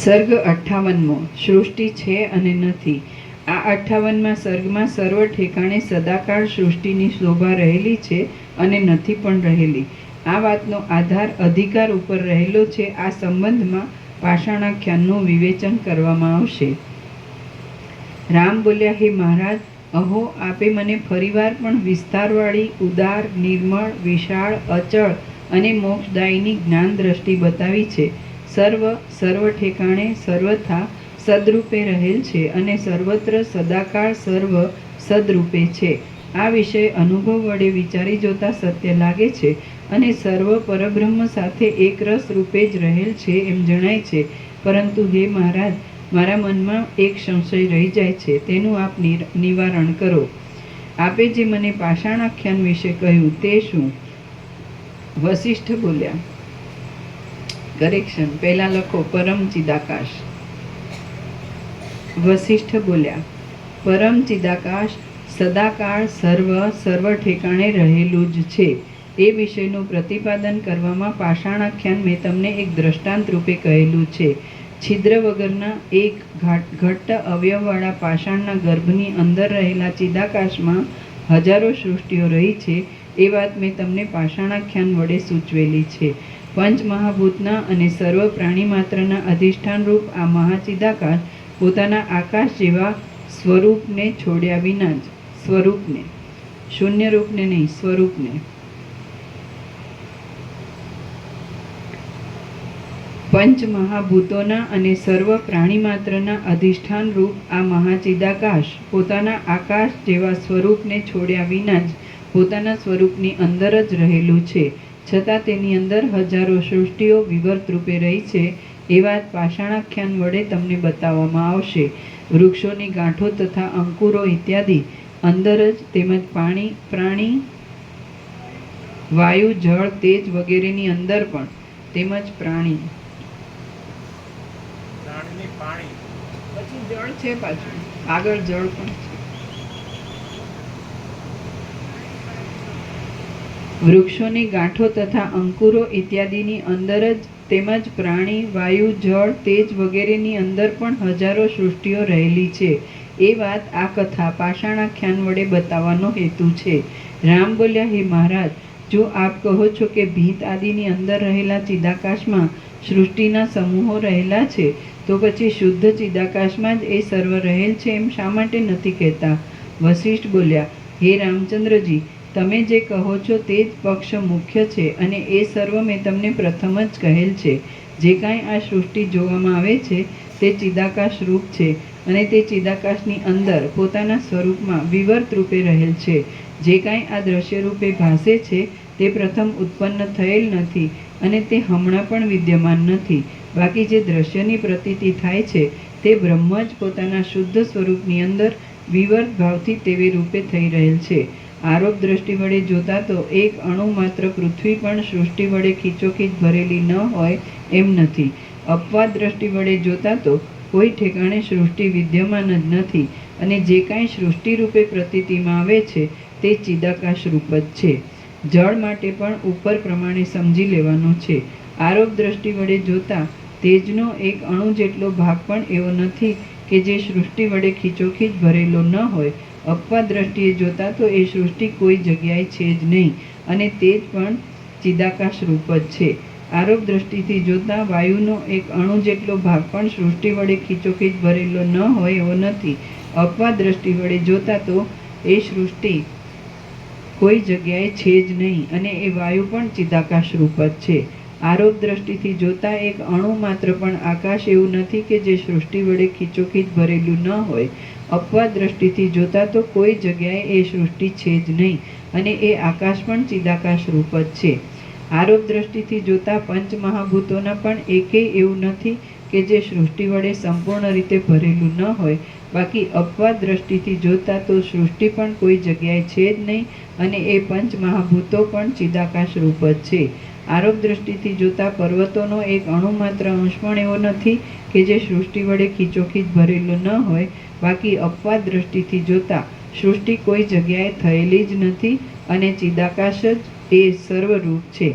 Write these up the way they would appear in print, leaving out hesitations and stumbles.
સર્ગ 58મો સૃષ્ટિ છે અને નથી. આ 58માં સર્ગમાં સર્વ ઠેકાણે સદાકાળ સૃષ્ટિની શોભા રહેલી છે અને નથી પણ રહેલી. આ વાતનો આધાર અધિકાર ઉપર રહેલો છે. આ સંબંધમાં પાષાણાખ્યાનનું વિવેચન કરવામાં આવશે. રામ બોલ્યા, હે મહારાજ, અહો આપે મને ફરીવાર પણ વિસ્તારવાળી, ઉદાર, નિર્મળ, વિશાળ, અચળ અને મોક્ષદાયીની જ્ઞાન દ્રષ્ટિ બતાવી છે. સર્વ ઠેકાણે સર્વથા સદરૂપે રહેલ છે અને સર્વત્ર સદાકાળ સર્વ સદરૂપે છે. આ વિષય અનુભવ વડે વિચારી જોતા સત્ય લાગે છે અને સર્વ પરબ્રહ્મ સાથે એક રસ રૂપે જ રહેલ છે એમ જણાય છે. પરંતુ હે મહારાજ, મારા મનમાં એક સંશય રહી જાય છે, તેનું આપ નિવારણ કરો. આપે જે મને પાષાણાખ્યાન વિશે કહ્યું તે શું? વસિષ્ઠ બોલ્યા, કરેક્શન, પહેલા લખો પરમ ચિદાકાશ. વસિષ્ઠ બોલ્યા, પરમ ચિદાકાશ સદાકાળ સર્વ ઠેકાણે રહેલું જ છે. એ વિષયનું પ્રતિપાદન કરવામાં પાષાણાખ્યાન મેં તમને એક દ્રષ્ટાંત રૂપે કહેલું છે. છિદ્ર વગરના એક ઘટ્ટ અવયવવાળા પાષાણના ગર્ભની અંદર રહેલા ચિદાકાશમાં હજારો સૃષ્ટિઓ રહી છે. એ વાત મેં તમને પાષાણાખ્યાન વડે સૂચવેલી છે. પંચમહાભૂતના અને સર્વ પ્રાણી માત્રના અધિષ્ઠાન રૂપ આ મહાચિદાકાશ પોતાના આકાશ જેવા સ્વરૂપને છોડ્યા વિના જ, સ્વરૂપને, શૂન્ય રૂપને નહીં, સ્વરૂપને, પંચમહાભૂતોના અને સર્વ પ્રાણી માત્રના અધિષ્ઠાન રૂપ આ મહાચિદાકાશ પોતાના આકાશ જેવા સ્વરૂપને છોડ્યા વિના જ પોતાના સ્વરૂપની અંદર જ રહેલું છે. છતાં તેની અંદર હજારો સૃષ્ટિઓ વિવર્ત રૂપે રહી છે. એ વાત પાષાણાખ્યાન વડે તમને બતાવવામાં આવશે. વૃક્ષોની ગાંઠો તથા અંકુરો ઇત્યાદિ અંદર જ, તેમજ પ્રાણી, વાયુ, જળ, તેજ વગેરેની અંદર પણ, તેમજ પ્રાણી પછી જળ છે, પાછું આગળ જળ પણ છે. વૃક્ષોની ગાંઠો તથા અંકુરો ઇત્યાદિની અંદર જ, તેમજ પ્રાણી, વાયુ, જળ, તેજ વગેરેની અંદર પણ હજારો સૃષ્ટિઓ રહેલી છે. એ વાત આ કથા પાષાણાખ્યાન વડે બતાવવાનો હેતુ છે. રામ બોલ્યા, હે મહારાજ, જો આપ કહો છો કે ભીત આદિની અંદર રહેલા ચિદાકાશમાં સૃષ્ટિના સમૂહો રહેલા છે, તો પછી શુદ્ધ ચિદાકાશમાં જ એ સર્વ રહેલ છે એમ શા માટે નથી કહેતા? વસિષ્ઠ બોલ્યા, હે રામચંદ્રજી, તમે જે કહો છો તે જ પક્ષ મુખ્ય છે અને એ સર્વ મેં તમને પ્રથમ જ કહેલ છે. જે કાંઈ આ સૃષ્ટિ જોવામાં આવે છે તે ચિદાકાશ રૂપ છે અને તે ચિદાકાશની અંદર પોતાના સ્વરૂપમાં વિવર્ત રૂપે રહેલ છે. જે કાંઈ આ દ્રશ્ય રૂપે ભાસે છે તે પ્રથમ ઉત્પન્ન થયેલ નથી અને તે હમણાં પણ વિદ્યમાન નથી. બાકી જે દ્રશ્યની પ્રતીતિ થાય છે તે બ્રહ્મ જ પોતાના શુદ્ધ સ્વરૂપની અંદર વિવર્ત ભાવથી તેવી રૂપે થઈ રહેલ છે. આરોપ દ્રષ્ટિ વડે જોતા તો એક અણુ માત્ર પૃથ્વી પણ સૃષ્ટિ વડે ખીચોખીચ ભરેલી ન હોય એમ નથી. અપવાદ દ્રષ્ટિ વડે જોતા તો કોઈ ઠેકાણે સૃષ્ટિ વિદ્યમાન જ નથી અને જે કાંઈ સૃષ્ટિ રૂપે પ્રતીતિમાં આવે છે તે ચિદાકાશ રૂપ જ છે. જળ માટે પણ ઉપર પ્રમાણે સમજી લેવાનું છે. આરોપ દ્રષ્ટિ વડે જોતા તેજનો એક અણુ જેટલો ભાગ પણ એવો નથી કે જે સૃષ્ટિ વડે ખીચોખીચ ભરેલો ન હોય. અપવાદ દ્રષ્ટિએ જોતા તો એ સૃષ્ટિ કોઈ જગ્યાએ છે જ નહીં અને તે જ પણ ચિદાકાશ રૂપ જ છે. આરોપ દ્રષ્ટિથી જોતા વાયુનો એક અણુ જેટલો ભાગ પણ સૃષ્ટિ વડે ખીચોખીચ ભરેલો ન હોય એવો નથી. અપવાદ દ્રષ્ટિ વડે જોતા તો એ સૃષ્ટિ કોઈ જગ્યાએ છે જ નહીં અને એ વાયુ પણ ચિદાકાશ રૂપ જ છે. આરોપ દ્રષ્ટિથી જોતા એક અણુ માત્ર પણ આકાશ એવું નથી કે જે સૃષ્ટિ વડે ખીચોખીચ ભરેલું ન હોય. અપવાદ દ્રષ્ટિથી જોતા તો કોઈ જગ્યાએ એ સૃષ્ટિ છે જ નહીં અને એ આકાશ પણ ચિદાકાશ રૂપ જ છે. આરોપ દ્રષ્ટિથી જોતા પંચમહાભૂતોના પણ એકેય એવું નથી કે જે સૃષ્ટિ વડે સંપૂર્ણ રીતે ભરેલું ન હોય. બાકી અપવાદ દ્રષ્ટિથી જોતા તો સૃષ્ટિ પણ કોઈ જગ્યાએ છે જ નહીં અને એ પંચમહાભૂતો પણ ચિદાકાશ રૂપ જ છે. આરોપ દ્રષ્ટિથી જોતા પર્વતોનો એક અણુ માત્ર અંશ પણ એવો નથી કે જે સૃષ્ટિ વડે ખીચોખીચ ભરેલું ન હોય. બાકી અપવાદ દ્રષ્ટિથી જોતા સૃષ્ટિ કોઈ જગ્યાએ થયેલી જ નથી અને ચિદાકાશ જ એ સર્વરૂપ છે.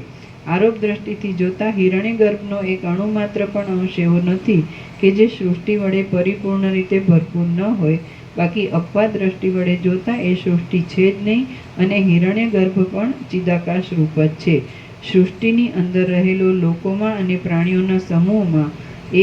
આરોપ દ્રષ્ટિથી જોતા હિરણ્યગર્ભનો એક અણુ માત્ર પણ અંશ એવો નથી કે જે સૃષ્ટિ વડે પરિપૂર્ણ રીતે ભરપૂર ન હોય. બાકી અપવાદ દ્રષ્ટિ વડે જોતા એ સૃષ્ટિ છે જ નહીં અને હિરણ્યગર્ભ પણ ચિદાકાશ રૂપ જ છે. સૃષ્ટિની અંદર રહેલો લોકોમાં અને પ્રાણીઓના સમૂહમાં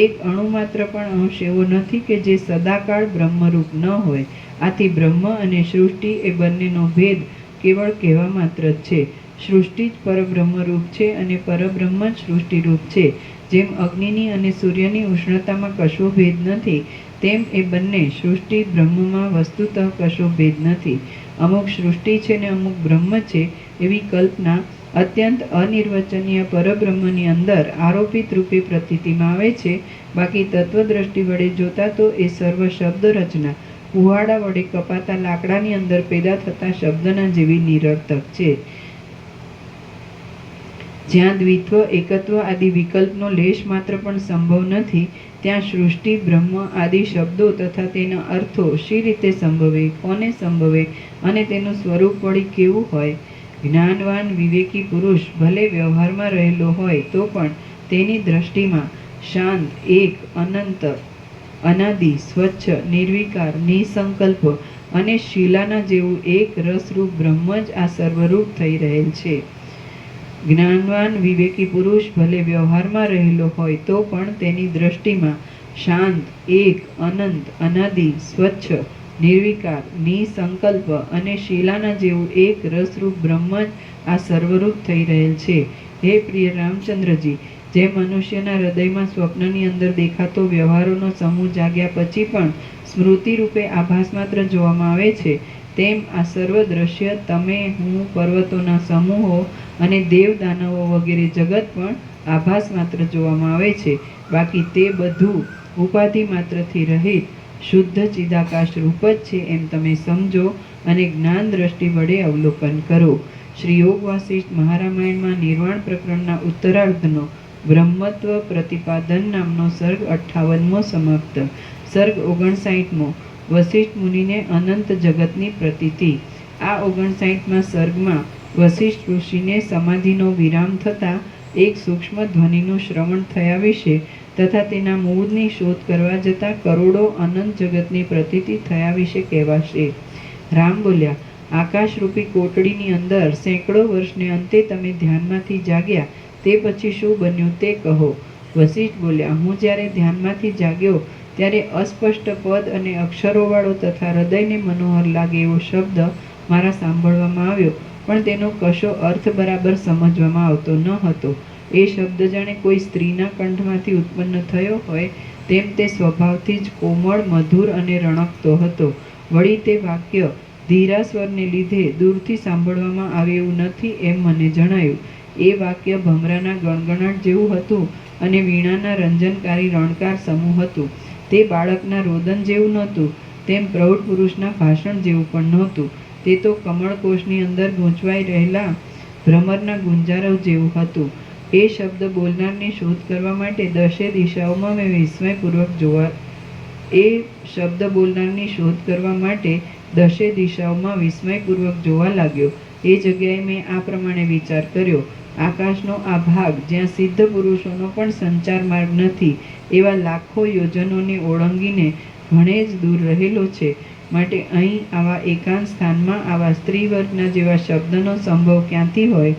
એક અણુ માત્ર પણ અંશ એવો નથી કે જે સદાકાળ બ્રહ્મરૂપ ન હોય. આથી બ્રહ્મ અને સૃષ્ટિ એ બંનેનો ભેદ કેવળ કહેવા માત્ર જ છે. સૃષ્ટિ જ પરબ્રહ્મરૂપ છે અને પરબ્રહ્મ જ સૃષ્ટિરૂપ છે. જેમ અગ્નિની અને સૂર્યની ઉષ્ણતામાં કશો ભેદ નથી, તેમ એ બંને સૃષ્ટિ બ્રહ્મમાં વસ્તુતઃ કશો ભેદ નથી. અમુક સૃષ્ટિ છે ને અમુક બ્રહ્મ છે એવી કલ્પના અત્યંત અનિર્વચનીય પરબ્રહ્મની અંદર આરોપિત રૂપે પ્રતીતિમાં આવે છે. બાકી તત્વદ્રષ્ટિ વડે જોતા તો એ સર્વ શબ્દ રચના કુહાડા વડે કપાતા લાકડાની અંદર પેદા થતા શબ્દના જેવી નિરર્થક છે. જ્યાં દ્વિત્વ, એકત્વ આદિ વિકલ્પનો લેશ માત્ર પણ સંભવ નથી, ત્યાં સૃષ્ટિ, બ્રહ્મ આદિ શબ્દો તથા તેના અર્થો શી રીતે સંભવે, કોને સંભવે અને તેનું સ્વરૂપ વળી કેવું હોય? જ્ઞાનવાન વિવેકી પુરુષ ભલે વ્યવહારમાં રહેલો હોય તો પણ તેની દ્રષ્ટિમાં શાંત, એક, અનંત, અનાદિ, સ્વચ્છ, નિર્વિકાર, નિસંકલ્પ અને શિલાના જેવું એક રસરૂપ બ્રહ્મ જ આ સર્વરૂપ થઈ રહેલ છે. જ્ઞાનવાન વિવેકી પુરુષ ભલે વ્યવહારમાં રહેલો હોય તો પણ તેની દ્રષ્ટિમાં શાંત, એક, અનંત, અનાદિ, સ્વચ્છ, નિર્વિકાર, નિસંકલ્પ અને શિલાના જેવું એક રસરૂપ બ્રહ્મ જ આ સર્વરૂપ થઈ રહેલ છે. હે પ્રિય રામચંદ્રજી, જે મનુષ્યના હૃદયમાં સ્વપ્નની અંદર દેખાતો વ્યવહારોનો સમૂહ જાગ્યા પછી પણ સ્મૃતિ રૂપે આભાસ માત્ર જોવામાં આવે છે, તેમ આ સર્વ દ્રશ્ય તમે, હું, પર્વતોના સમૂહો અને દેવ દાનવો વગેરે જગત પણ આભાસ માત્ર જોવામાં આવે છે. બાકી તે બધું ઉપાધિ માત્રથી રહિત શુદ્ધ ચિદાકાશ રૂપ જ છે એમ તમે સમજો અને જ્ઞાન દ્રષ્ટિ વડે અવલોકન કરો. શ્રી યોગ વાસિષ્ઠ મહારામાયણમાં નિર્વાણ પ્રકરણના ઉત્તરાર્ધનો બ્રહ્મત્વ પ્રતિપાદન નામનો સર્ગ 58મો સમાપ્ત. સર્ગ 59મો વસિષ્ઠ મુનિને અનંત જગતની પ્રતીતિ. આ 59મા સર્ગમાં વસિષ્ઠ ઋષિને સમાધિનો વિરામ થતાં એક સૂક્ષ્મ ધ્વનિનું શ્રવણ થયા વિશે તથા તેના મૂળની શોધ કરવા જતાં કરોડો અનંત જગતની પ્રતીતિ થયા વિશે કહેવાશે. રામ બોલ્યા, આકાશરૂપી કોટડીની અંદર સેંકડો વર્ષને અંતે તમે ધ્યાનમાંથી જાગ્યા, તે પછી શું બન્યું તે કહો. વસિષ્ઠ બોલ્યા, હું જ્યારે ધ્યાનમાંથી જાગ્યો ત્યારે અસ્પષ્ટ પદ અને અક્ષરોવાળો તથા હૃદયને મનોહર લાગે એવો શબ્દ મારા સાંભળવામાં આવ્યો, પણ તેનો કશો અર્થ બરાબર સમજવામાં આવતો ન હતો. એ શબ્દ જાણે કોઈ સ્ત્રીના કંઠમાંથી ઉત્પન્ન થયો હોય તેમ તે સ્વભાવથી જ કોમળ, મધુર અને રણકતો હતો. વળી તે વાક્ય ધીરા સ્વરને લીધે દૂરથી સાંભળવામાં આવે એવું નથી એમ મને જણાયું. એ વાક્ય ભમરાના ગણગણાટ જેવું હતું અને વીણાના રંજનકારી રણકાર સમૂહ હતું. તે બાળકના રોદન જેવું નહોતું, તેમ પ્રૌઢ પુરુષના ભાષણ જેવું પણ નહોતું. તે તો કમળકોષની અંદર ગૂંચવાઈ રહેલા ભ્રમરના ગુંજારવ જેવું હતું. એ શબ્દ બોલનારની શોધ કરવા માટે દશે દિશાઓમાં મેં વિસ્મયપૂર્વક જોવા લાગ્યો. એ જગ્યાએ મેં આ પ્રમાણે વિચાર કર્યો, આકાશનો આ ભાગ જ્યાં સિદ્ધ પુરુષોનો પણ સંચાર માર્ગ નથી એવા લાખો યોજનોને ઓળંગીને ઘણે જ દૂર રહેલો છે. માટે અહીં આવા એકાંત સ્થાનમાં આવા સ્ત્રી વર્ગના જેવા શબ્દનો સંભવ ક્યાંથી હોય?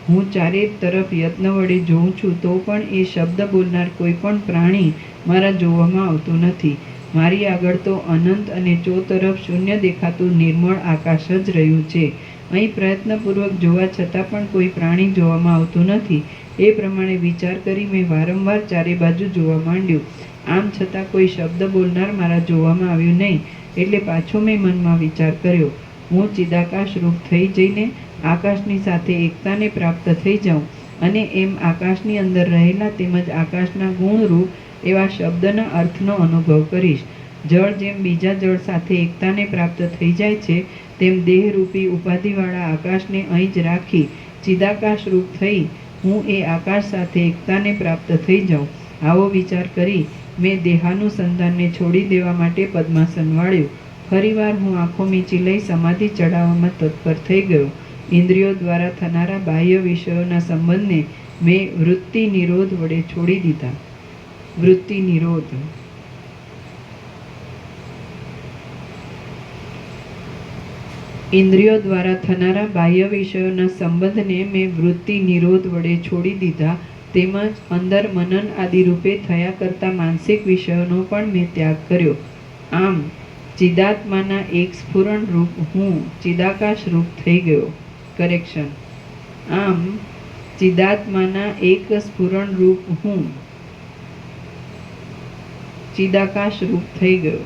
હું ચારે તરફ યત્ન વડે જોઉં છું તો પણ એ શબ્દ બોલનાર કોઈ પણ પ્રાણી મારા જોવામાં આવતું નથી. મારી આગળ તો અનંત અને ચોતરફ શૂન્ય દેખાતું નિર્મળ આકાશ જ રહ્યું છે. અહીં પ્રયત્નપૂર્વક જોવા છતાં પણ કોઈ પ્રાણી જોવામાં આવતું નથી. એ પ્રમાણે વિચાર કરી મેં વારંવાર ચારે બાજુ જોવા માંડ્યું. આમ છતાં કોઈ શબ્દ બોલનાર મારા જોવામાં આવ્યું નહીં. એટલે પાછો મેં મનમાં વિચાર કર્યો, હું ચિદાકાશ રૂપ થઈ જઈને આકાશની સાથે એકતાને પ્રાપ્ત થઈ જાઉં અને એમ આકાશની અંદર રહેલા તેમજ આકાશના ગુણરૂપ એવા શબ્દના અર્થનો અનુભવ કરીશ. જળ જેમ બીજા જળ સાથે એકતાને પ્રાપ્ત થઈ જાય છે, તેમ દેહરૂપી ઉપાધિવાળા આકાશને અહીં જ રાખી ચિદાકાશ રૂપ થઈ હું એ આકાશ સાથે એકતાને પ્રાપ્ત થઈ જાઉં. આવો વિચાર કરી મેં દેહાનુસંધાનને છોડી દેવા માટે પદ્માસન વાળ્યું. ફરીવાર હું આંખો મીચી લઈ સમાધિ ચડાવવામાં તત્પર થઈ ગયો. ઇન્દ્રિયો દ્વારા થનારા બાહ્ય વિષયોના સંબંધને મેં વૃત્તિ નિરોધ વડે છોડી દીધા. વૃત્તિ નિરોધ ઇન્દ્રિયો દ્વારા થનારા બાહ્ય વિષયોના સંબંધને મેં વૃત્તિ નિરોધ વડે છોડી દીધા, તેમજ અંદર મનન આદિ રૂપે થયા કરતા માનસિક વિષયોનો પણ મેં ત્યાગ કર્યો. આમ ચિદાત્માના એક સ્ફુરણ રૂપ હું ચિદાકાશ રૂપ થઈ ગયો. કરેક્શન. આમ ચિદાત્માના એક સ્ફુરણ રૂપ હું ચિદાકાશ રૂપ થઈ ગયો.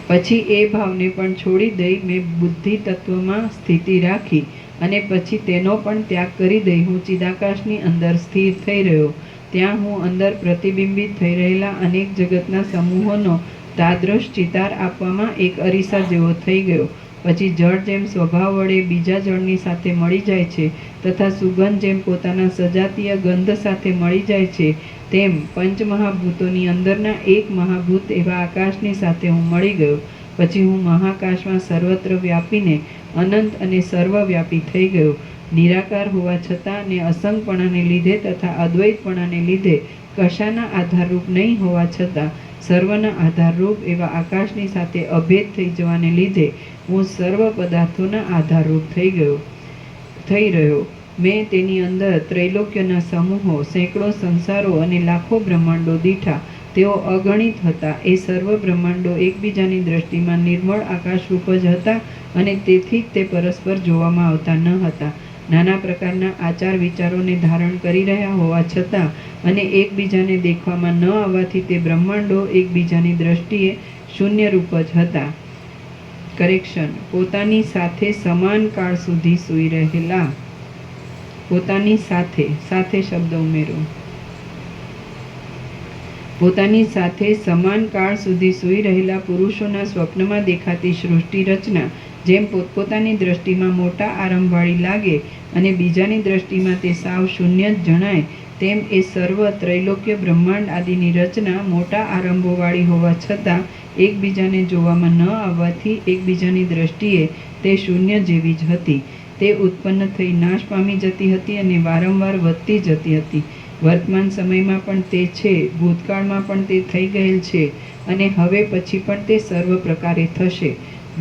પછી એ ભાવને પણ છોડી દઈ મેં બુદ્ધિ તત્વમાં સ્થિતિ રાખી અને પછી તેનો પણ ત્યાગ કરી દઈ હું ચિદાકાશની અંદર સ્થિર થઈ રહ્યો. ત્યાં હું અંદર પ્રતિબિંબિત થઈ રહેલા અનેક જગતના સમૂહોનો તાદ્રશ ચિતાર આપવામાં એક અરીસા જેવો થઈ ગયો. પછી જળ જેમ સ્વભાવ વડે બીજા જળની સાથે મળી જાય છે તથા સુગંધ જેમ પોતાના સજાતીય ગંધ સાથે મળી જાય છે, તેમ પંચમહાભૂતોની અંદરના એક મહાભૂત એવા આકાશની સાથે હું મળી ગયો. પછી હું મહાકાશમાં સર્વત્ર વ્યાપીને અનંત અને સર્વવ્યાપી થઈ ગયો. નિરાકાર હોવા છતાં અને અસંગપણાને લીધે તથા અદ્વૈતપણાને લીધે કશાના આધારરૂપ નહીં હોવા છતાં સર્વના આધારરૂપ એવા આકાશની સાથે અભેદ થઈ જવાને લીધે હું સર્વ પદાર્થોના આધારરૂપ થઈ રહ્યો. મેં તેની અંદર ત્રૈલોક્યના સમૂહો, સેંકડો સંસારો અને લાખો બ્રહ્માંડો દીઠા. તેઓ અગણિત હતા. એ સર્વ બ્રહ્માંડો એકબીજાની દ્રષ્ટિમાં નિર્મળ આકાશરૂપ જ હતા અને તેથી જ તે પરસ્પર જોવામાં આવતા ન હતા. નાના પ્રકારના આચાર વિચારોને ધારણ કરી રહ્યા હોવા છતાં અને એકબીજાને દેખવામાં ન આવવાથી તે બ્રહ્માંડો એકબીજાની દ્રષ્ટિએ શૂન્યરૂપ જ હતા. કરેક્શન. પોતાની સાથે સમાન કાળ સુધી સૂઈ રહેલા. પોતાની સાથે શબ્દ ઉમેરો. પોતાની સાથે સમાન કાળ સુધી સૂઈ રહેલા પુરુષોના સ્વપ્નમાં દેખાતી સૃષ્ટિ રચના જેમ પોતપોતાની દ્રષ્ટિમાં મોટા આરંભવાળી લાગે અને બીજાની દ્રષ્ટિમાં તે સાવ શૂન્ય જ જણાય, તેમ એ સર્વ ત્રૈલોક્ય બ્રહ્માંડ આદિની રચના મોટા આરંભોવાળી હોવા છતાં એકબીજાને જોવામાં ન આવવાથી એકબીજાની દ્રષ્ટિએ તે શૂન્ય જેવી જ હતી. તે ઉત્પન્ન થઈ નાશ પામી જતી હતી અને વારંવાર વધતી જતી હતી. વર્તમાન સમયમાં પણ તે છે, ભૂતકાળમાં પણ તે થઈ ગયેલ છે અને હવે પછી પણ તે સર્વ પ્રકારે થશે.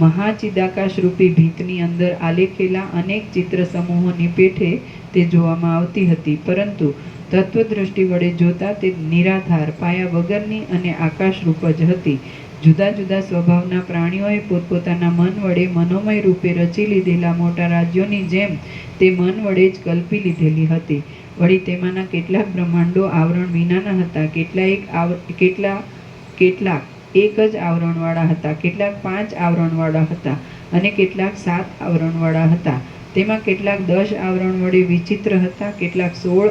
મહાચિદાકાશ રૂપી ભીતની અંદર આલેખેલા અનેક ચિત્ર સમૂહોની પેઠે તે જોવામાં આવતી હતી, પરંતુ તત્વદ્રષ્ટિ વડે જોતા તે નિરાધાર, પાયા વગરની અને આકાશરૂપ જ હતી. જુદા જુદા સ્વભાવના પ્રાણીઓએ પોતપોતાના મન વડે મનોમય રૂપે રચી લીધેલા મોટા રાજ્યોની જેમ તે મન વડે જ કલ્પી લીધેલી હતી. વળી તેમાંના કેટલાક બ્રહ્માંડો આવરણ વિનાના હતા, કેટલાક એક જ આવરણવાળા હતા, કેટલાક 5 આવરણવાળા હતા અને કેટલાક 7 આવરણવાળા હતા. તેમાં કેટલાક 10 આવરણ વડે વિચિત્ર હતા, કેટલાક 16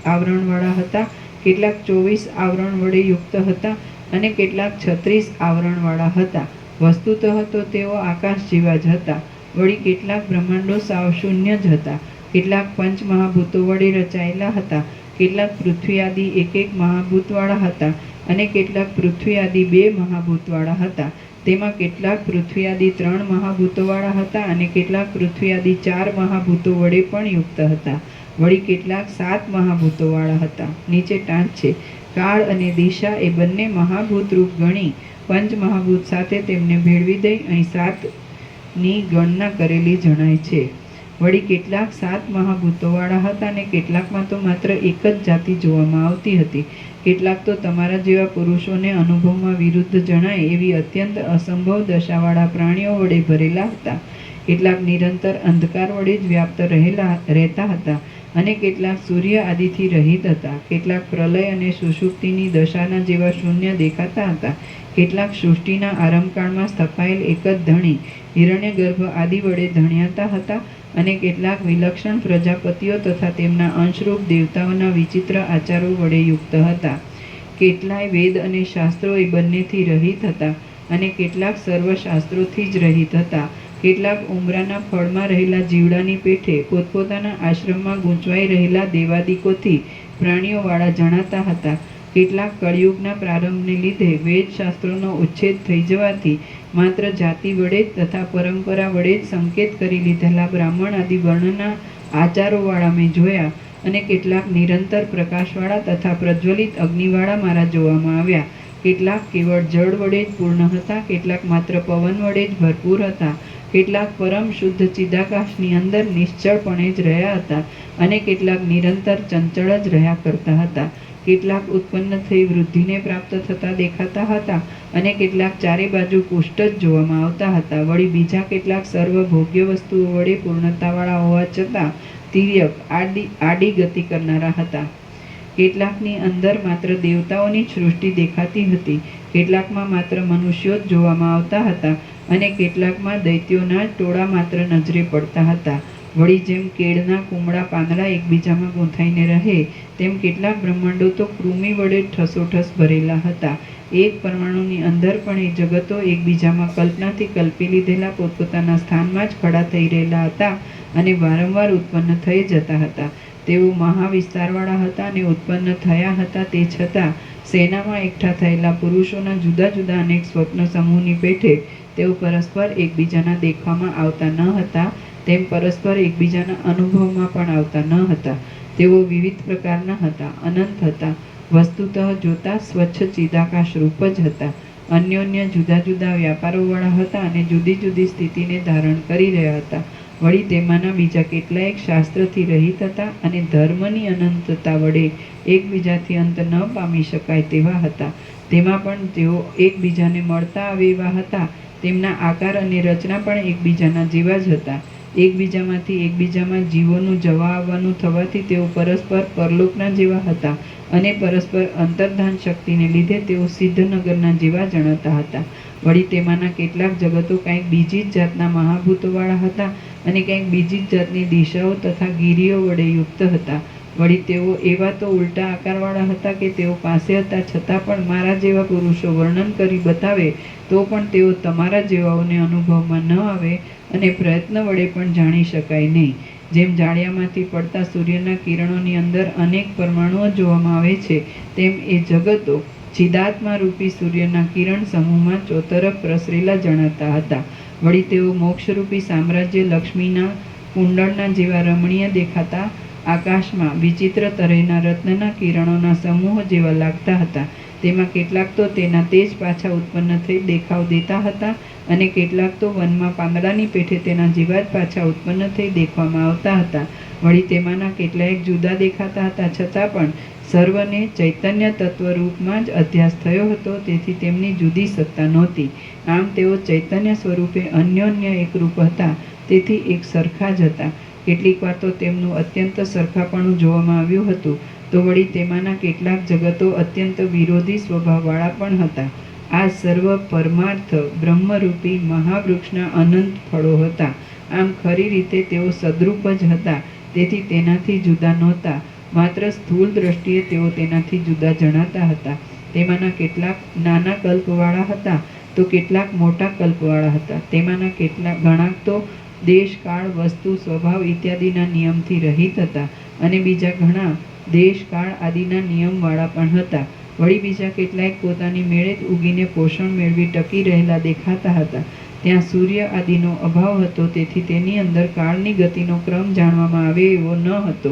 આવરણવાળા હતા, કેટલાક 24 આવરણ વડે યુક્ત હતા અને કેટલાક 36 આવરણવાળા હતા. વસ્તુતઃ તો તેઓ આકાશ જેવા જ હતા. વળી કેટલાક બ્રહ્માંડો સાવ શૂન્ય જ હતા, કેટલાક પંચમહાભૂતો વડે રચાયેલા હતા, કેટલાક પૃથ્વી આદિ એક મહાભૂતવાળા હતા અને કેટલાક પૃથ્વી આદિ 2 મહાભૂતવાળા હતા. તેમાં કેટલાક પૃથ્વી આદિ 3 મહાભૂતોવાળા હતા અને કેટલાક પૃથ્વી આદિ 4 મહાભૂતો વડે પણ યુક્ત હતા. વળી કેટલાક 7 મહાભૂતોવાળા હતા. નીચે ટાંચ છે. કાળ અને દિશા એ બંને મહાભૂત રૂપ ગણી પંચમહાભૂત સાથે તેમને ભેળવી દઈ અહીં 7ની ગણના કરેલી જણાય છે. વળી કેટલાક 7 મહાભૂતોવાળા હતા અને કેટલાકમાં તો માત્ર એક જ જાતિ જોવામાં આવતી હતી. કેટલાક તો તમારા જેવા પુરુષોને અનુભવમાં વિરુદ્ધ જણાય એવી અત્યંત અસંભવ દશાવાળા પ્રાણીઓ વડે ભરેલા હતા. કેટલાક નિરંતર અંધકાર વડે જ વ્યાપ્ત રહેતા હતા અને કેટલાક સૂર્ય આદિથી રહિત હતા. કેટલાક પ્રલય અને સુષુપ્તિની દશાના જેવા શૂન્ય દેખાતા હતા. કેટલાક સૃષ્ટિના આરંભકાળમાં સ્થપાયેલ એક જ ધણી હિરણ્યગર્ભ આદિ વડે ધણ્યાતા હતા અને કેટલાક વિલક્ષણ પ્રજાપતિઓ તથા તેમના અંશરૂપ દેવતાઓના વિચિત્ર આચારો વડે યુક્ત હતા. કેટલાય વેદ અને શાસ્ત્રો એ બંનેથી રહિત હતા અને કેટલાક સર્વશાસ્ત્રોથી જ રહિત હતા. કેટલાક ઉમરાના ફળમાં રહેલા જીવડાની પેઠે પોતપોતાના આશ્રમમાં ગૂંચવાઈ રહેલા દેવાદિકોથી પ્રાણીઓવાળા જણાતા હતા. કેટલાક કળિયુગના પ્રારંભને લીધે વેદશાસ્ત્રોનો ઉચ્છેદ થઈ જવાથી માત્ર જાતિ વડે જ તથા પરંપરા વડે જ સંકેત કરી લીધેલા બ્રાહ્મણ આદિ વર્ણના આચારોવાળા મેં જોયા અને કેટલાક નિરંતર પ્રકાશવાળા તથા પ્રજ્વલિત અગ્નિવાળા મારા જોવામાં આવ્યા. કેટલાક કેવળ જળ વડે જ પૂર્ણ હતા, કેટલાક માત્ર પવન વડે જ ભરપૂર હતા, કેટલાક પરમ શુદ્ધ ચિદાકાશની અંદર નિશ્ચળપણે જ રહ્યા હતા અને કેટલાક નિરંતર ચંચળ જ રહ્યા કરતા હતા. કેટલાક ઉત્પન્ન થઈ વૃદ્ધિને પ્રાપ્ત થતા દેખાતા હતા અને કેટલાક ચારે બાજુ પુષ્ટ જ જોવામાં આવતા હતા. વળી બીજા કેટલાક સર્વ ભોગ્ય વસ્તુઓ વડે પૂર્ણતાવાળા હોવા છતાં તિર્યક આડી ગતિ કરનારા હતા. કેટલાકની અંદર માત્ર દેવતાઓની જ સૃષ્ટિ દેખાતી હતી, કેટલાકમાં માત્ર મનુષ્યો જ જોવામાં આવતા હતા અને કેટલાકમાં દૈત્યોના જ ટોળા માત્ર નજરે પડતા હતા. વળી જેમ કેળના કુમળા પાંદડા એકબીજામાં ગૂંથાઈને રહે તેમ કેટલાક બ્રહ્માંડો તો કૃમિ વડે ઠસોઠસ ભરેલા હતા. એક પરમાણુની અંદર પણ એ જગતો એકબીજામાં કલ્પનાથી કલ્પી લીધેલા પોતપોતાના સ્થાનમાં જ ખડા થઈ રહેલા હતા અને વારંવાર ઉત્પન્ન થઈ જતા હતા. તેઓ મહાવિસ્તારવાળા હતા અને ઉત્પન્ન થયા હતા, તે છતાં સેનામાં એકઠા થયેલા પુરુષોના જુદા જુદા અનેક સ્વપ્ન સમૂહની પેઠે તેઓ પરસ્પર એકબીજાના દેખવામાં આવતા ન હતા, તેમ પરસ્પર એકબીજાના અનુભવમાં પણ આવતા ન હતા. તેઓ વિવિધ પ્રકારના હતા, અનંત હતા, વસ્તુતઃ જોતા સ્વચ્છ ચિદાકાશ રૂપ જ હતા. અન્યોન્ય જુદા જુદા વ્યાપારોવાળા હતા અને જુદી જુદી સ્થિતિને ધારણ કરી રહ્યા હતા. વળી તેમાંના બીજા કેટલાયક શાસ્ત્રથી રહિત હતા અને ધર્મની અનંતતા વડે એકબીજાથી અંત ન પામી શકાય તેવા હતા. તેમાં પણ તેઓ એકબીજાને મળતા આવે એવા હતા. તેમના આકાર અને રચના પણ એકબીજાના જેવા જ હતા. એકબીજામાંથી એકબીજામાં જીવોનું જવા આવવાનું થવાથી તેઓ પરસ્પર પરલોકના જેવા હતા અને પરસ્પર અંતર્ધાન શક્તિને લીધે તેઓ સિદ્ધનગરના જેવા જણાતા હતા. વળી તેમાંના કેટલાક જગતો કંઈક બીજી જ જાતના મહાભૂતોવાળા હતા અને કંઈક બીજી જ જાતની દિશાઓ તથા ગિરિઓ વડે યુક્ત હતા. વળી તેઓ એવા તો ઉલટા આકારવાળા હતા કે તેઓ પાસે હતા છતાં પણ મારા જેવા પુરુષો વર્ણન કરી બતાવે તો પણ તેઓ તમારા જેવાઓને અનુભવમાં ન આવે અને પ્રયત્ન વડે પણ જાણી શકાય નહીં. જેમ જાળિયામાંથી પડતા સૂર્યના કિરણોની અંદર અનેક પરમાણુઓ જોવામાં આવે છે, તેમ એ જગતો ચિદાત્મા રૂપી સૂર્યના કિરણ સમૂહમાં ચોતરફ પ્રસરેલા જણાતા હતા. વળી તેઓ મોક્ષરૂપી સામ્રાજ્ય લક્ષ્મીના કુંડળના જેવા રમણીય દેખાતા આકાશમાં વિચિત્ર તરહના રત્નના કિરણોના સમૂહ જેવા લાગતા હતા. તેમાં કેટલાક તો તેના તેજ પાછા ઉત્પન્ન થઈ દેખાવ દેતા હતા અને કેટલાક તો વનમાં પાંદડાની પેઠે તેના જેવા જ પાછા ઉત્પન્ન થઈ દેખવામાં આવતા હતા. વળી તેમાંના કેટલાયક જુદા દેખાતા હતા છતાં પણ સર્વને ચૈતન્ય તત્વ રૂપમાં જ અધ્યાસ થયો હતો, તેથી તેમની જુદી સત્તા નહોતી. આમ તેઓ ચૈતન્ય સ્વરૂપે અન્યોન્ય એકરૂપ હતા, તેથી એક સરખા જ હતા. કેટલીક વાર તો તેમનું અત્યંત સરખાપણું જોવામાં આવ્યું હતું, તો વળી તેમાંના કેટલાક જગતો અત્યંત વિરોધી સ્વભાવવાળા પણ હતા. આ સર્વ પરમાર્થ બ્રહ્મરૂપી મહાવૃક્ષના અનંત ફળો હતા. આમ ખરી રીતે તેઓ સદરૂપ જ હતા, તેથી તેનાથી જુદા નહોતા. માત્ર સ્થૂળ દ્રષ્ટિએ તેઓ તેનાથી જુદા જણાતા હતા. તેમાંના કેટલાક નાના કલ્પવાળા હતા તો કેટલાક મોટા કલ્પવાળા હતા. તેમાંના ઘણાક તો દેશ, કાળ, વસ્તુ, સ્વભાવ ઇત્યાદિના નિયમથી રહિત હતા અને બીજા ઘણા દેશ, કાળ આદિના નિયમવાળા પણ હતા. વળી બીજા કેટલાક પોતાની મેળે જ ઉગીને પોષણ મેળવી ટકી રહેલા દેખાતા હતા. ત્યાં સૂર્ય આદિનો અભાવ હતો, તેથી તેની અંદર કાળની ગતિનો ક્રમ જાણવામાં આવે એવો ન હતો.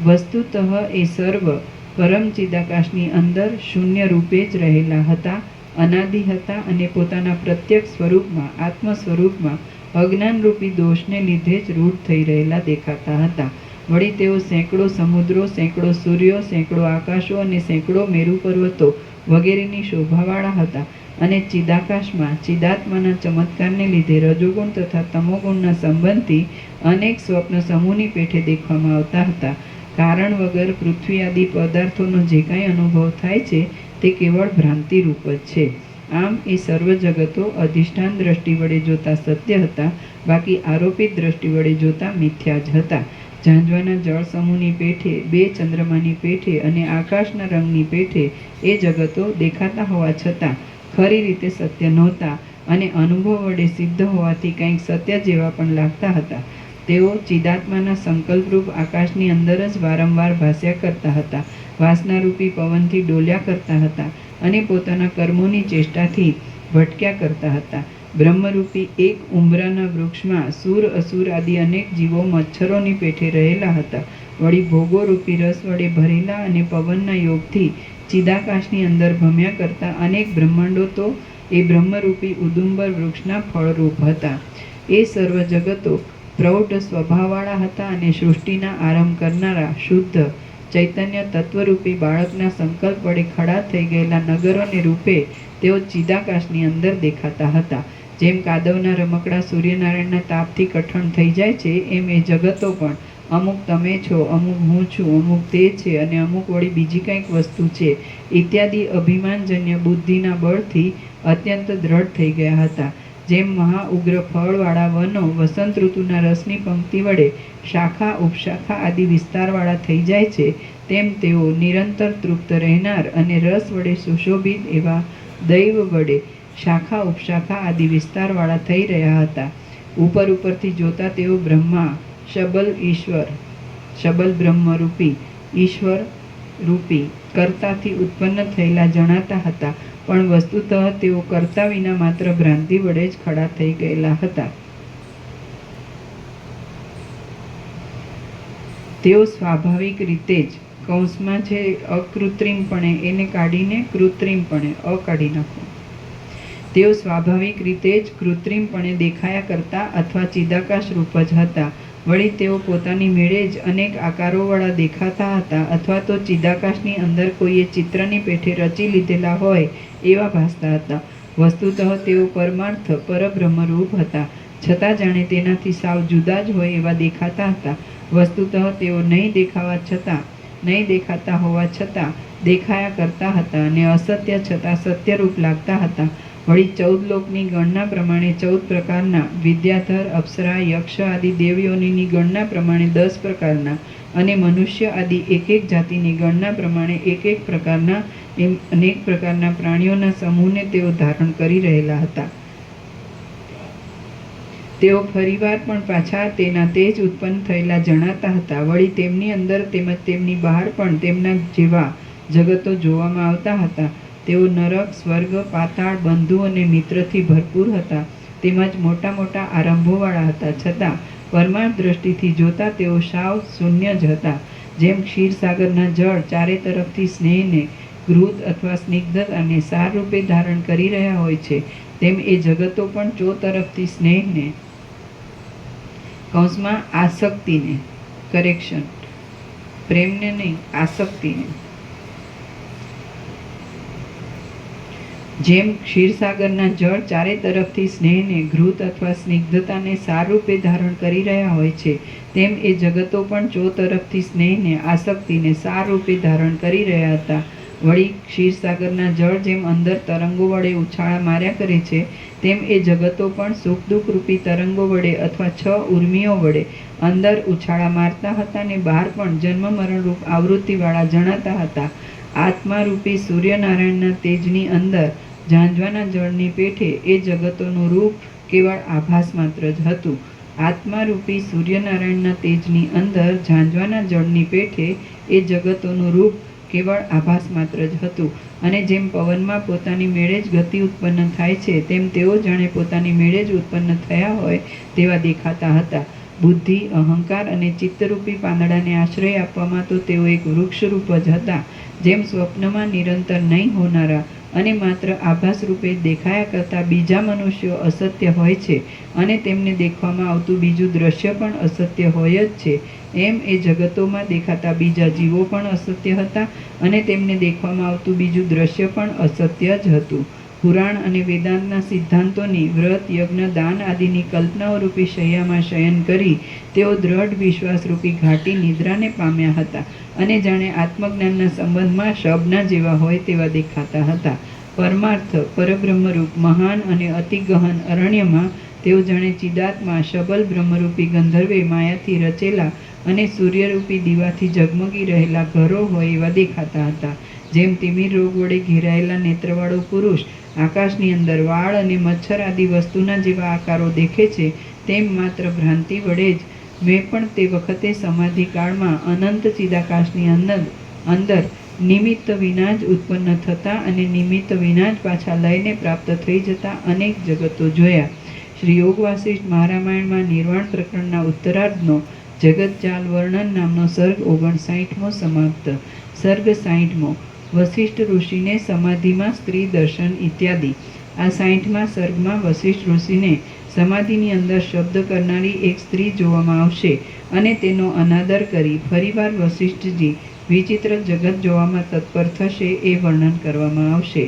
વસ્તુતઃ એ સર્વ પરમ ચિદાકાશની અંદર શૂન્ય રૂપે જ રહેલા હતા, અનાદિ હતા અને પોતાના પ્રત્યક્ષ સ્વરૂપમાં આત્મ સ્વરૂપમાં અજ્ઞાનરૂપી દોષને લીધે જ રૂઢ થઈ રહેલા દેખાતા હતા. વળી તેઓ સેંકડો સમુદ્રો, સેંકડો સૂર્યો, સેંકડો આકાશો અને સેંકડો મેરુ પર્વતો વગેરેની શોભાવાળા હતા અને ચિદાકાશમાં ચિદાત્માના ચમત્કારને લીધે રજોગુણ તથા તમોગુણના સંબંધથી અનેક સ્વપ્ન સમૂહની પેઠે દેખવામાં આવતા હતા. કારણ વગર પૃથ્વી આદિ પદાર્થોનો જે કાંઈ અનુભવ થાય છે તે કેવળ ભ્રાંતિરૂપ જ છે. આમ એ સર્વ જગતો અધિષ્ઠાન દ્રષ્ટિ વડે જોતા સત્ય હતા, બાકી આરોપિત દ્રષ્ટિ વડે જોતા મિથ્યા જ હતા. ઝાંઝવાના જળ સમૂહની પેઠે, બે ચંદ્રમાની પેઠે અને આકાશના રંગની પેઠે એ જગતો દેખાતા હોવા છતાં ખરી રીતે સત્ય નહોતા અને અનુભવ વડે સિદ્ધ હોવાથી કંઈક સત્ય જેવા પણ લાગતા હતા. તેઓ ચિદાત્માના સંકલ્પરૂપ આકાશની અંદર જ વારંવાર ભાસ્યા કરતા હતા, વાસનારૂપી પવનથી ડોલ્યા કરતા હતા અને પોતાના કર્મોની ચેષ્ટાથી ભટક્યા કરતા હતા. બ્રહ્મરૂપી એક ઉંબરાના વૃક્ષમાં સુર, અસુર આદિ અનેક જીવો મચ્છરોની પેઠે રહેલા હતા. વળી ભોગોરૂપી રસ વડે ભરેલા અને પવનના યોગથી ચિદાકાશની અંદર ભમ્યા કરતા અનેક બ્રહ્માંડો તો એ બ્રહ્મરૂપી ઉદુંબર વૃક્ષના ફળરૂપ હતા. એ સર્વ જગતો પ્રૌઢ સ્વભાવવાળા હતા અને સૃષ્ટિના આરંભ કરનારા શુદ્ધ ચૈતન્ય તત્વરૂપી બાળકના સંકલ્પ વડે ખડા થઈ ગયેલા નગરોને રૂપે તેઓ ચિદાકાશની અંદર દેખાતા હતા. જેમ કાદવના રમકડા સૂર્યનારાયણના તાપથી કઠણ થઈ જાય છે, એમ એ જગતો પણ અમુક તમે છો, અમુક હું છું, અમુક તે છે અને અમુક વળી બીજી કંઈક વસ્તુ છે ઇત્યાદિ અભિમાનજન્ય બુદ્ધિના બળથી અત્યંત દ્રઢ થઈ ગયા હતા. જેમ મહા ઉગ્ર ફળવાળા વનો વસંત ઋતુના રસની પંક્તિ વડે શાખા ઉપશાખા આદિ વિસ્તારવાળા થઈ જાય છે, તેમ તેઓ નિરંતર તૃપ્ત રહેનાર અને રસ વડે સુશોભિત એવા દૈવ વડે શાખા ઉપશાખા આદિ વિસ્તારવાળા થઈ રહ્યા હતા. ઉપરથી જોતા તેઓ બ્રહ્મા શબલ બ્રહ્મરૂપી ઈશ્વર રૂપી કર્તાથી ઉત્પન્ન થયેલા જણાતા હતા, પણ વસ્તુતઃ તેઓ કર્તા વિના માત્ર ભ્રાંતિ વડે જ ખડા થઈ ગયેલા હતા. તેઓ સ્વાભાવિક રીતે જ કૌંસમાં છે અકૃત્રિમપણે એને કાઢીને કૃત્રિમપણે કાઢી નાખો. તેઓ સ્વાભાવિક રીતે જ કૃત્રિમપણે દેખાયા કરતા અથવા ચિદાકાશ રૂપ જ હતા. વળી તેઓ પોતાની મેળે જ અનેક આકારોવાળા દેખાતા હતા અથવા તો ચિદાકાશની અંદર કોઈએ ચિત્રની પેઠે રચી લીધેલા હોય એવા ભાસતા હતા. વસ્તુતઃ તેઓ પરમાર્થ પરબ્રહ્મરૂપ હતા, છતાં જાણે તેનાથી સાવ જુદા જ હોય એવા દેખાતા હતા. વસ્તુતઃ તેઓ નહીં દેખાતા હોવા છતાં દેખાયા કરતા હતા અને અસત્ય છતાં સત્યરૂપ લાગતા હતા. વળી 14 લોકની ગણના પ્રમાણે 14 પ્રકારના, વિદ્યાધર, અપ્સરા, યક્ષ આદિ દેવયોનિની ગણના પ્રમાણે 10 પ્રકારના અને મનુષ્ય આદિ એક જાતિની ગણના પ્રમાણે એક પ્રકારના એમ અનેક પ્રકારના પ્રાણીઓના સમૂહને તેઓ ધારણ કરી રહેલા હતા. તેઓ ફરીવાર પણ પાછા તેના તે જ ઉત્પન્ન થયેલા જણાતા હતા. વળી તેમની અંદર તેમજ તેમની બહાર પણ તેમના જેવા જગતો જોવામાં આવતા હતા. તેઓ નરક, સ્વર્ગ, પાતાળ, બંધુ અને મિત્રથી ભરપૂર હતા, તેમજ મોટા મોટા આરંભોવાળા હતા. છતાં પરમાર્થ દ્રષ્ટિથી જોતા તેઓ સાવ શૂન્ય જ હતા. જેમ ક્ષીરસાગરના જળ ચારે તરફથી સ્નેહને, ઘૃત અથવા સ્નિગ્ધતાને સાર રૂપે ધારણ કરી રહ્યા હોય છે, તેમ એ જગતો પણ ચોતરફથી સ્નેહને કૌંસમાં આસક્તિને પ્રેમને નહીં આસક્તિને, જેમ ક્ષીરસાગરના જળ ચારે તરફથી સ્નેહને, ઘૃત અથવા સ્નિગ્ધતાને સાર રૂપે ધારણ કરી રહ્યા હોય છે, તેમ એ જગતો પણ ચોતરફથી સ્નેહને, આસક્તિને સાર રૂપે ધારણ કરી રહ્યા હતા. વળી ક્ષીરસાગરના જળ જેમ અંદર તરંગો વડે ઉછાળા માર્યા કરે છે, તેમ એ જગતો પણ સુખ દુઃખ રૂપી તરંગો વડે અથવા 6 ઉર્મિઓ વડે અંદર ઉછાળા મારતા હતા અને બહાર પણ જન્મ મરણ રૂપ આવૃત્તિવાળા જણાતા હતા. આત્મારૂપી સૂર્યનારાયણના તેજની અંદર ઝાંઝવાના જળની પેઠે એ જગતોનું રૂપ કેવળ આભાસ માત્ર જ હતું. આત્મારૂપી સૂર્યનારાયણના તેજની અંદર ઝાંઝવાના જળની પેઠે એ જગતોનું રૂપ કેવળ આભાસ માત્ર જ હતું. અને જેમ પવનમાં પોતાની મેળે જ ગતિ ઉત્પન્ન થાય છે, તેમ તેઓ જાણે પોતાની મેળે જ ઉત્પન્ન થયા હોય તેવા દેખાતા હતા. બુદ્ધિ, અહંકાર અને ચિત્તરૂપી પાંદડાને આશ્રય આપવામાં તો તેઓ એક વૃક્ષરૂપ જ હતા. જેમ સ્વપ્નમાં નિરંતર નહીં હોનારા અને માત્ર આભાસ રૂપે દેખાયા કરતા બીજા મનુષ્યો અસત્ય હોય છે અને તેમને દેખવામાં આવતું બીજું દ્રશ્ય પણ અસત્ય હોય જ છે, એમ એ જગતોમાં દેખાતા બીજા જીવો પણ અસત્ય હતા અને તેમને દેખવામાં આવતું બીજું દ્રશ્ય પણ અસત્ય જ હતું. પુરાણ અને વેદાંતના સિદ્ધાંતોની વ્રત, યજ્ઞ, દાન આદિની કલ્પનાઓરૂપી શૈયામાં શયન કરી તેઓ દ્રઢ વિશ્વાસરૂપી ઘાટી નિદ્રાને પામ્યા હતા અને જાણે આત્મજ્ઞાનના સંબંધમાં શબના જેવા હોય તેવા દેખાતા હતા. પરમાર્થ પરબ્રહ્મરૂપ મહાન અને અતિ ગહન અરણ્યમાં તેઓ જાણે ચિદાત્મા શબલ બ્રહ્મરૂપી ગંધર્વે માયાથી રચેલા અને સૂર્યરૂપી દીવાથી ઝગમગી રહેલા ઘરો હોય એવા દેખાતા હતા. જેમ તિમિર રોગ વડે ઘેરાયેલા નેત્રવાળો પુરુષ આકાશની અંદર વાળ અને મચ્છર આદિ વસ્તુના જેવા આકારો દેખે છે, તેમ માત્ર ભ્રાંતિ વડે જ મેં પણ તે વખતે સમાધિકાળમાં અનંત ચિદાકાશની અંદર નિમિત્ત વિના જ ઉત્પન્ન થતા અને નિમિત્ત વિના જ પાછા લઈને પ્રાપ્ત થઈ જતા અનેક જગતો જોયા. શ્રી યોગ વાસિષ્ઠ મહારામાયણમાં નિર્વાણ પ્રકરણના ઉત્તરાર્ધનો જગતજાલ વર્ણન નામનો સર્ગ 59મો સમાપ્ત. સર્ગ 60મો. વશિષ્ઠ ઋષિને સમાધિમાં સ્ત્રી દર્શન ઇત્યાદિ. આ 60મા સર્ગમાં વશિષ્ઠ ઋષિને સમાધિની અંદર શબ્દ કરનારી એક સ્ત્રી જોવામાં આવશે અને તેનો અનાદર કરી ફરીવાર વશિષ્ઠજી વિચિત્ર જગત જોવામાં તત્પર થશે એ વર્ણન કરવામાં આવશે.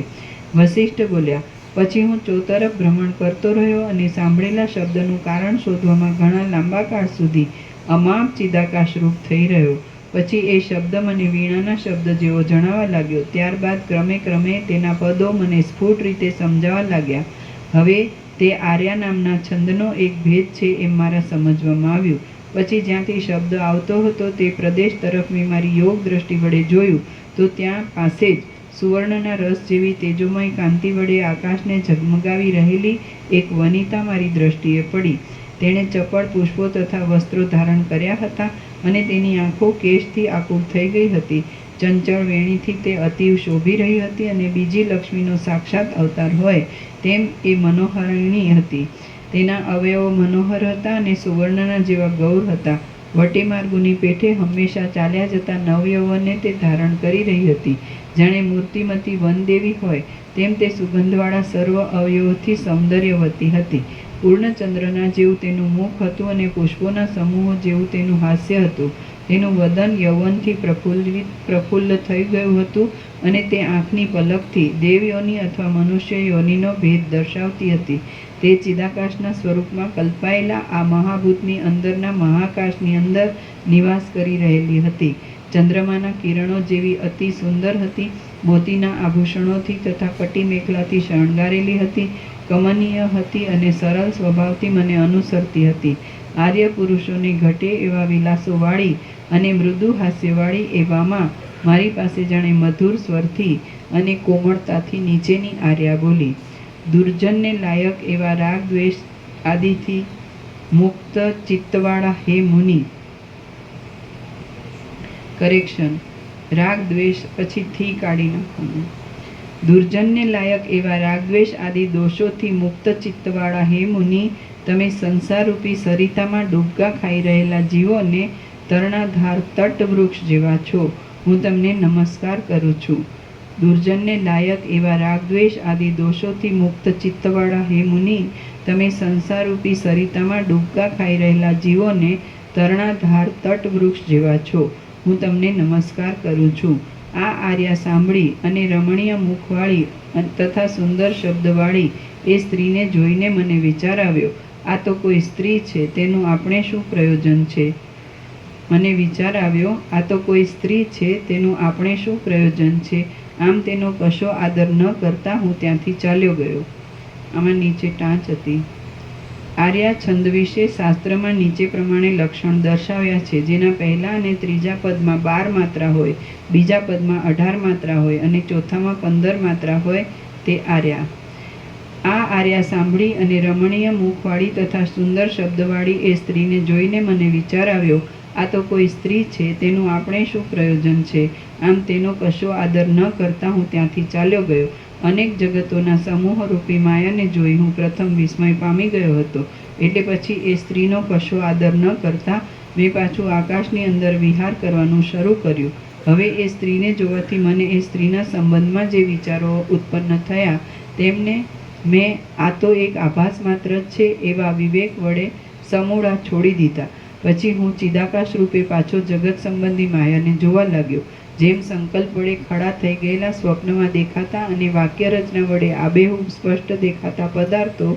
વશિષ્ઠ બોલ્યા, પછી હું ચોતરફ ભ્રમણ કરતો રહ્યો અને સાંભળેલા શબ્દનું કારણ શોધવામાં ઘણા લાંબા કાળ સુધી અમાપ ચિદાકાશરૂપ થઈ રહ્યો. પછી એ શબ્દ મને વીણાના શબ્દ જેવો જણાવા લાગ્યો. ત્યારબાદ ક્રમે ક્રમે તેના પદો મને સ્ફુટ રીતે સમજાવા લાગ્યા. હવે તે આર્યા નામના છંદનો એક ભેદ છે એમ મારા સમજવામાં આવ્યું. પછી જ્યાંથી શબ્દ આવતો હતો તે પ્રદેશ તરફ મેં મારી યોગ દ્રષ્ટિ વડે જોયું તો ત્યાં પાસે જ સુવર્ણના રસ જેવી તેજોમય કાંતિ વડે આકાશને ઝગમગાવી રહેલી એક વનિતા મારી દ્રષ્ટિએ પડી. તેણે ચપળ પુષ્પો તથા વસ્ત્રો ધારણ કર્યા હતા અને તેની આંખો કેશથી આકુળ થઈ ગઈ હતી. ચંચળ વેણીથી તે અતિવ શોભી રહી હતી અને બીજી લક્ષ્મીનો સાક્ષાત અવતાર હોય તેમ એ મનોહરિણી હતી. તેના અવયવો મનોહર હતા અને સુવર્ણના જેવા ગૌર હતા. વટે માર્ગોની પેઠે હંમેશા ચાલ્યા જતા નવયૌવનને તે ધારણ કરી રહી હતી. જાણે મૂર્તિમતી વનદેવી હોય તેમ તે સુગંધવાળા સર્વ અવયવોથી સૌંદર્યવતી હતી. પૂર્ણચંદ્રના જેવું તેનું મુખ હતું અને પુષ્પોના સમૂહો જેવું તેનું હાસ્ય હતું. તેનું વદન યૌવનથી પ્રફુલ્લ થઈ ગયું હતું અને તે આંખની પલકથી દેવયોની અથવા મનુષ્ય યોનિનો ભેદ દર્શાવતી હતી. તે ચિદાકાશના સ્વરૂપમાં કલ્પાયેલા આ મહાભૂતની અંદરના મહાકાશની અંદર નિવાસ કરી રહેલી હતી. ચંદ્રમાના કિરણો જેવી અતિ સુંદર હતી. મોતીના આભૂષણોથી તથા પટ્ટી મેખલાથી શણગારેલી હતી. કમનીય હતી અને સરળ સ્વભાવથી મને અનુસરતી હતી. આર્ય પુરુષોને ઘટે એવા વિલાસોવાળી અને મૃદુ હાસ્યવાળી એવામાં મારી પાસે જાણે મધુર સ્વરથી અને કોમળતાથી નીચેની આર્યા બોલી. દુર્જનને લાયક એવા રાગ દ્વેષ આદિથી મુક્ત ચિત્તવાળા હે મુનિ. કરેક્શન, રાગ દ્વેષ પછી થી કાઢી નાખવાનું. દુર્જનને લાયક એવા રાગદ્વેષ આદિ દોષોથી મુક્ત ચિત્તવાળા હે મુનિ, તમે સંસારરૂપી સરિતામાં ડૂબકા ખાઈ રહેલા જીવોને તરણાધાર તટ વૃક્ષ જેવા છો. હું તમને નમસ્કાર કરું છું. દુર્જનને લાયક એવા રાગદ્વેષ આદિ દોષોથી મુક્ત ચિત્તવાળા હે મુનિ, તમે સંસારરૂપી સરિતામાં ડૂબકા ખાઈ રહેલા જીવોને તરણાધાર તટ વૃક્ષ જેવા છો. હું તમને નમસ્કાર કરું છું. આ આર્યા સાંભળી અને રમણીય મુખવાળી તથા સુંદર શબ્દવાળી એ સ્ત્રીને જોઈને મને વિચાર આવ્યો, આ તો કોઈ સ્ત્રી છે, તેનું આપણે શું પ્રયોજન છે? મને વિચાર આવ્યો, આ તો કોઈ સ્ત્રી છે, તેનું આપણે શું પ્રયોજન છે? આમ તેનો કશો આદર ન કરતા હું ત્યાંથી ચાલ્યો ગયો. આમાં નીચે ટાંચ હતી. આર્યા છંદ વિશે શાસ્ત્રમાં નીચે પ્રમાણે લક્ષણ દર્શાવ્યા છે, જેના પહેલા અને ત્રીજા પદમાં 12 માત્રા હોય, બીજા પદમાં 18 માત્રા હોય અને ચોથામાં 15 માત્રા હોય તે આર્યા. આ આર્યા સાંભળી અને રમણીય મુખવાળી તથા સુંદર શબ્દવાળી એ સ્ત્રીને જોઈને મને વિચાર આવ્યો, આ તો કોઈ સ્ત્રી છે, તેનું આપણે શું પ્રયોજન છે? આમ તેનો કશો આદર ન કરતા હું ત્યાંથી ચાલ્યો ગયો. અનેક જગતોના સમૂહ રૂપી માયાને જોઈ હું પ્રથમ વિસ્મય પામી ગયો હતો. એટલે પછી એ સ્ત્રીનો કશો આદર ન કરતા મેં પાછું આકાશની અંદર વિહાર કરવાનું શરૂ કર્યું. હવે એ સ્ત્રીને જોવાથી મને એ સ્ત્રીના સંબંધમાં જે વિચારો ઉત્પન્ન થયા તેમને મેં આ તો એક આભાસ માત્ર જ છે એવા વિવેક વડે સમૂળા છોડી દીધા. પછી હું ચિદાકાશ રૂપે પાછો જગત સંબંધી માયાને જોવા લાગ્યો. જેમ સંકલ્પ વડે ખડા થઈ ગયેલા સ્વપ્નમાં દેખાતા અને વાક્ય રચના વડે આબેહૂબ સ્પષ્ટ દેખાતા પદાર્થો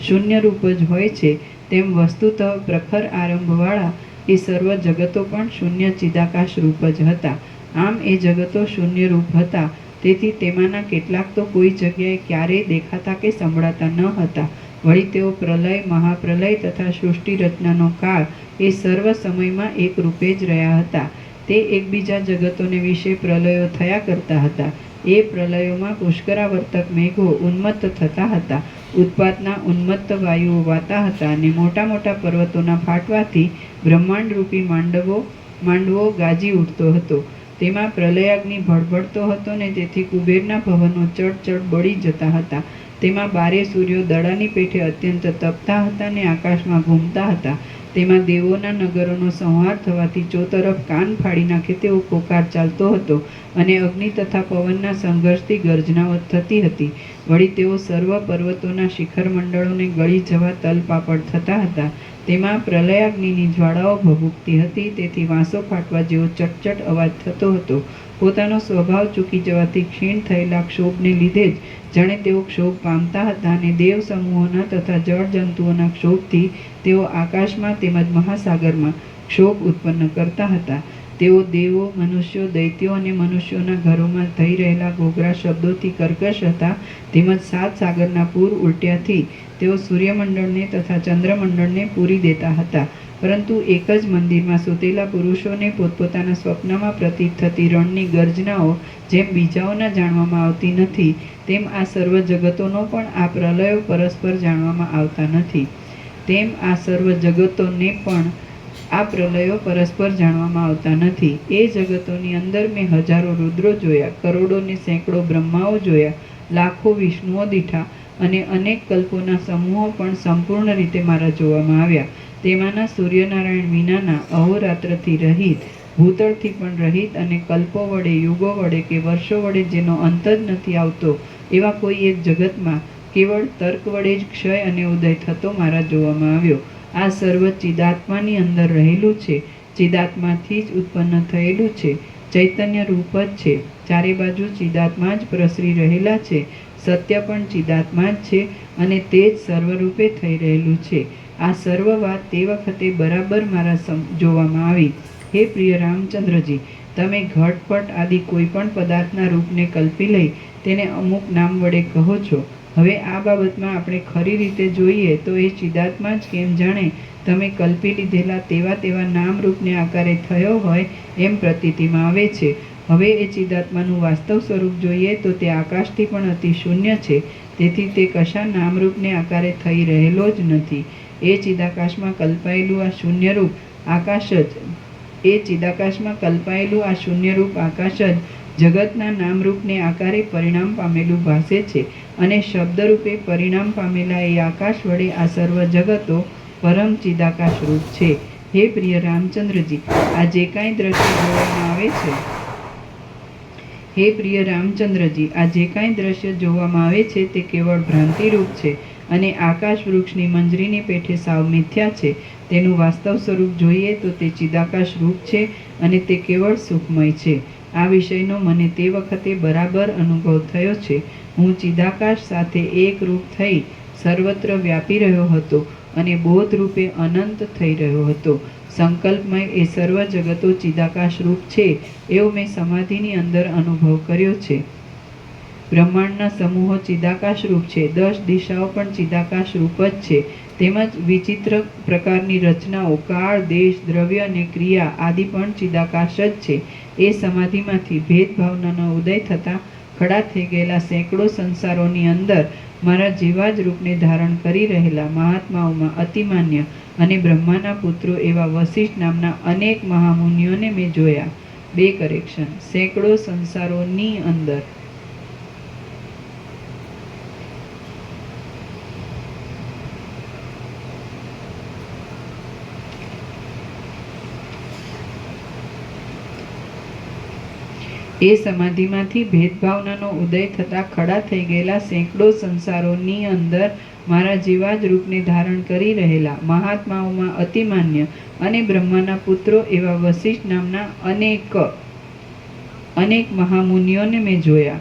શૂન્ય રૂપ જ હોય છે, તેમ વસ્તુતઃ પ્રખર આરંભવાળા એ સર્વ જગતો પણ શૂન્ય ચિદાકાશ રૂપ જ હતા. આમ એ જગતો શૂન્ય રૂપ હતા, તેથી તેમાંના કેટલાક તો કોઈ જગ્યાએ ક્યારેય દેખાતા કે સંભળાતા ન હતા. વળી તેઓ પ્રલય, મહાપ્રલય તથા સૃષ્ટિ રચનાનો કાળ એ સર્વ સમયમાં એક રૂપે જ રહ્યા હતા. તે એકબીજા જગતોને વિશે પ્રલયો થયા કરતા હતા. એ પ્રલયોમાં પુષ્કરાવર્તક મેઘો ઉન્મત્ત થતા હતા. ઉત્પાતના ઉન્મત્ત વાયુઓ વાતા હતા અને મોટા મોટા પર્વતોના ફાટવાથી બ્રહ્માંડરૂપી માંડવો ગાજી ઉઠતો હતો. તેમાં પ્રલયાગ્નિ ભડભડતો હતો ને તેથી કુબેરના ભવનો ચડ બળી જતા હતા. તેમાં 12 સૂર્યો દડાની પેઠે અત્યંત તપતા હતા ને આકાશમાં ઘૂમતા હતા. તેમાં દેવોના નગરોનો સંહાર થવાથી ચોતરફ કાન ફાડી નાખે તેવો પોકાર ચાલતો હતો અને અગ્નિ તથા પવનના સંઘર્ષથી ગર્જનાઓ થતી હતી. વળી તેઓ સર્વ પર્વતોના શિખર મંડળોને ગળી જવા તલપાપડ થતા હતા. તેમાં પ્રલયાગ્નિની જ્વાળાઓ ભભૂકતી હતી, તેથી વાંસો ફાટવા જેવો ચટચટ અવાજ થતો હતો. પોતાનો સ્વભાવ ચૂકી જવાથી ક્ષીણ થયેલા ક્ષોભને લીધે જ જાણે તેઓ ક્ષોભ પામતા હતા, અને દેવ સમૂહોના તથા જળજંતુઓના ક્ષોભથી તેઓ આકાશમાં તેમજ મહાસાગરમાં ક્ષોભ ઉત્પન્ન કરતા હતા. તેઓ દેવો, મનુષ્યો, દૈત્યો અને મનુષ્યોના ઘરોમાં થઈ રહેલા ઘોઘરા શબ્દોથી કર્કશ હતા, તેમજ સાત સાગરના પૂર ઉલટ્યાથી તેઓ સૂર્યમંડળને તથા ચંદ્રમંડળને પૂરી દેતા હતા. પરંતુ એક જ મંદિરમાં સૂતેલા પુરુષોને પોતપોતાના સ્વપ્નમાં પ્રતીત થતી રણની ગર્જનાઓ જેમ બીજાઓના જાણવામાં આવતી નથી, તેમ આ સર્વ જગતોનો પણ આ પ્રલયો પરસ્પર જાણવામાં આવતા નથી. તેમ આ સર્વ જગતોને પણ આ પ્રલયો પરસ્પર જાણવામાં આવતા નથી. એ જગતોની અંદર મેં હજારો રુદ્રો જોયા, કરોડો ને સેંકડો બ્રહ્માઓ જોયા, લાખો વિષ્ણુઓ દીઠા, અને અનેક કલ્પોના સમૂહો પણ સંપૂર્ણ રીતે મારા જોવામાં આવ્યા. તેમાંના સૂર્યનારાયણ વિનાના, અહોરાત્રથી રહિત, ભૂતળથી પણ રહિત, અને કલ્પો વડે, યુગો વડે કે વર્ષો વડે જેનો અંત જ નથી આવતો એવા કોઈ એક જગતમાં કેવળ તર્ક વડે જ ક્ષય અને ઉદય થતો મારા જોવામાં આવ્યો. આ સર્વ ચિદાત્માની અંદર રહેલું છે, ચિદાત્માથી જ ઉત્પન્ન થયેલું છે, ચૈતન્ય રૂપ જ છે, ચારે બાજુ ચિદાત્મા જ પ્રસરી રહેલા છે, સત્ય પણ ચિદાત્મા જ છે, અને તે જ સર્વરૂપે થઈ રહેલું છે. આ સર્વ વાત તે વખતે બરાબર મારા જોવામાં આવી. હે પ્રિય રામચંદ્રજી, તમે ઘટપટ આદિ કોઈ પણ પદાર્થના રૂપને કલ્પી લઈ તેને અમુક નામ વડે કહો છો. હવે આ બાબતમાં આપણે ખરી રીતે જોઈએ તો એ ચિદાત્મા જ કેમ જાણે તમે કલ્પી લીધેલા તેવા નામ રૂપને આકારે થયો હોય એમ પ્રતીતિમાં આવે છે. હવે એ ચિદાત્માનું વાસ્તવ સ્વરૂપ જોઈએ તો તે આકાશથી પણ અતિ શૂન્ય છે, તેથી તે કશા નામરૂપને આકારે થઈ રહેલો જ નથી. એ ચિદાકાશમાં કલ્પાયેલું આ શૂન્યરૂપ આકાશ જ જગતના નામરૂપને આકારે પરિણામ પામેલું ભાસે છે, અને શબ્દરૂપે પરિણામ પામેલા એ આકાશ વડે આ સર્વ જગતો પરમ ચિદાકાશ રૂપ છે. હે પ્રિય રામચંદ્રજી, આ જે કાંઈ દ્રશ્ય જોવામાં આવે છે જોવામાં આવે છે તે કેવળ ભ્રાંતિરૂપ છે, અને આકાશ વૃક્ષની મંજરીની પેઠે સાવ મિથ્યા છે. તેનું વાસ્તવ સ્વરૂપ જોઈએ તો તે ચિદાકાશ રૂપ છે, અને તે કેવળ સુખમય છે. આ વિષયનો મને તે વખતે બરાબર અનુભવ થયો છે. હું ચિદાકાશ સાથે એક રૂપ થઈ સર્વત્ર વ્યાપી રહ્યો હતો, અને બોધ રૂપે અનંત થઈ રહ્યો હતો. સંકલ્પમય એ સર્વ જગતો ચિદાકાશ રૂપ છે એવો મેં સમાધિની અંદર અનુભવ કર્યો છે. બ્રહ્માંડના સમૂહો ચિદાકાશ રૂપ છે, 10 દિશાઓ પણ ચિદાકાશ રૂપ જ છે, તેમજ વિચિત્ર પ્રકારની રચનાઓ, કાળ, દેશ, દ્રવ્ય અને ક્રિયા આદિ પણ ચિદાકાશ જ છે. એ સમાધિમાંથી ભેદભાવનાનો ઉદય થતાં ખડા થઈ ગયેલા સેંકડો સંસારોની અંદર મારા જેવા જ રૂપને ધારણ કરી રહેલા મહાત્માઓમાં અતિમાન્ય અને બ્રહ્માના પુત્રો એવા વશિષ્ઠ નામના અનેક મહામુનિઓને મેં જોયા. 2 કરેક્શન. સેંકડો સંસારોની અંદર. એ સમાધિમાંથી ભેદભાવનાનો ઉદય થતાં ખડા થઈ ગયેલા સેંકડો સંસારોની અંદર મારા જેવા જ રૂપને ધારણ કરી રહેલા મહાત્માઓમાં અતિમાન્ય અને બ્રહ્માના પુત્રો એવા વશિષ્ઠ નામના અનેક મહામુનિઓને મેં જોયા.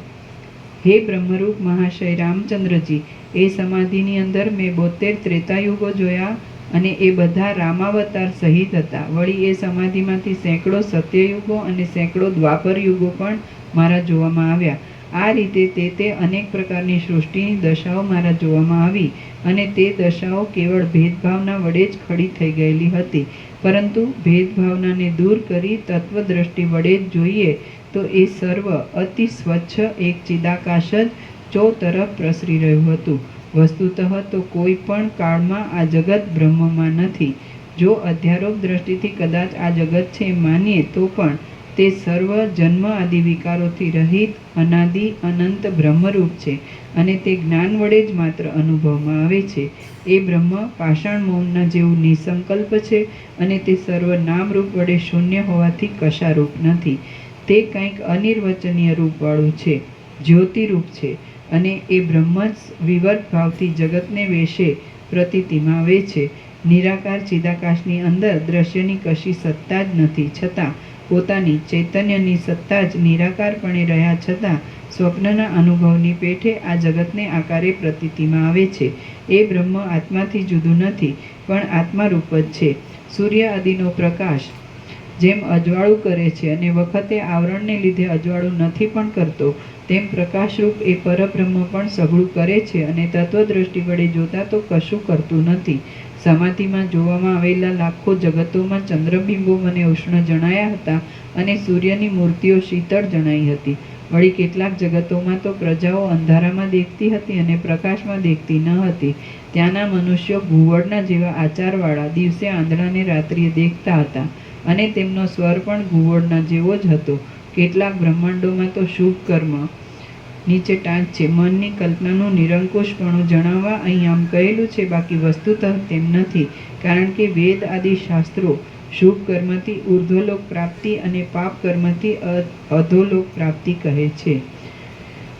હે બ્રહ્મરૂપ મહાશય રામચંદ્રજી, એ સમાધિની અંદર મેં 72 ત્રેતાયુગો જોયા, અને એ બધા રામાવતાર સહિત હતા. વળી એ સમાધિમાંથી સેંકડો સત્યયુગો અને સેંકડો દ્વાપર યુગો પણ મારા જોવામાં આવ્યા. આ રીતે તે અનેક પ્રકારની સૃષ્ટિની દશાઓ મારા જોવામાં આવી, અને તે દશાઓ કેવળ ભેદભાવના વડે જ ખડી થઈ ગયેલી હતી. પરંતુ ભેદભાવનાને દૂર કરી તત્વદ્રષ્ટિ વડે જ જોઈએ તો એ સર્વ અતિ સ્વચ્છ એક ચિદાકાશ જ ચોતરફ પ્રસરી રહ્યું હતું. વસ્તુતઃ તો કોઈ પણ કાળમાં આ જગત બ્રહ્મમાં નથી. જો અધ્યારોપ દ્રષ્ટિથી કદાચ આ જગત છે એમ માનીએ તો પણ તે સર્વ જન્મ આદિ વિકારોથી રહિત અનાદિ અનંત બ્રહ્મરૂપ છે અને તે જ્ઞાન વડે જ માત્ર અનુભવમાં આવે છે. એ બ્રહ્મ પાષાણ મૌનના જેવું નિસંકલ્પ છે અને તે સર્વ નામરૂપ વડે શૂન્ય હોવાથી કશારૂપ નથી. તે કંઈક અનિર્વચનીય રૂપવાળું છે, જ્યોતિરૂપ છે અને એ બ્રહ્મ જ વિવર્ત ભાવથી જગતને વેશે પ્રતીતિમાં આવે છે. નિરાકાર ચિદાકાશની અંદર દ્રશ્યની કશી સત્તા જ નથી, છતાં પોતાની ચૈતન્યની સત્તા જ નિરાકારપણે રહ્યા છતાં સ્વપ્નના અનુભવની પેઠે આ જગતને આકારે પ્રતીતિમાં આવે છે. એ બ્રહ્મ આત્માથી જુદું નથી, પણ આત્મારૂપ જ છે. સૂર્ય આદિનો પ્રકાશ જેમ અજવાળું કરે છે અને વખતે આવરણને લીધે અજવાળું નથી પણ કરતો, તેમ પ્રકાશરૂપ એ પરબ્રહ્મ પણ સઘળું કરે છે અને તત્વદ્રષ્ટિ વડે જોતા તો કશું કરતું નથી. સમાધિમાં જોવામાં આવેલા લાખો જગતોમાં ચંદ્રબિંબો મને ઉષ્ણ જણાયા હતા અને સૂર્યની મૂર્તિઓ શીતળ જણાઈ હતી. વળી કેટલાક જગતોમાં તો પ્રજાઓ અંધારામાં દેખતી હતી અને પ્રકાશમાં દેખતી ન હતી. ત્યાંના મનુષ્યો ઘુવડના જેવા આચારવાળા દિવસે આંધળાને રાત્રિએ દેખતા હતા અને તેમનો સ્વર પણ ઘુવડના જેવો જ હતો. કેટલાક બ્રહ્માંડોમાં તો શુભ કર્મ નીચે ટાંચ છે. મનની કલ્પનાનું નિરંકુશપણું જણાવવા અહીં આમ કહેલું છે, બાકી વસ્તુતઃ તેમ નથી. કારણ કે વેદ આદિ શાસ્ત્રો શુભ કર્મથી ઉર્ધ્વલોક પ્રાપ્તિ અને પાપ કર્મથી અધોલોક પ્રાપ્તિ કહે છે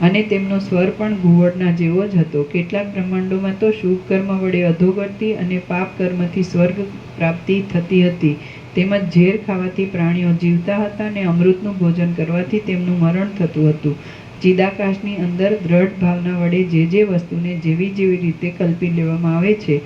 અને તેમનો સ્વર પણ ઘુવડના જેવો જ હતો. કેટલાક બ્રહ્માંડોમાં તો શુભ કર્મ વડે અધોગતિ અને પાપ કર્મથી સ્વર્ગ પ્રાપ્તિ થતી હતી. તેમજ ઝેર ખાવાથી પ્રાણીઓ જીવતા હતા અને અમૃતનું ભોજન કરવાથી તેમનું મરણ થતું હતું. ચિદાકાશની અંદર દ્રઢ ભાવના વડે જે વસ્તુને જેવી જેવી રીતે કલ્પી લેવામાં આવે છે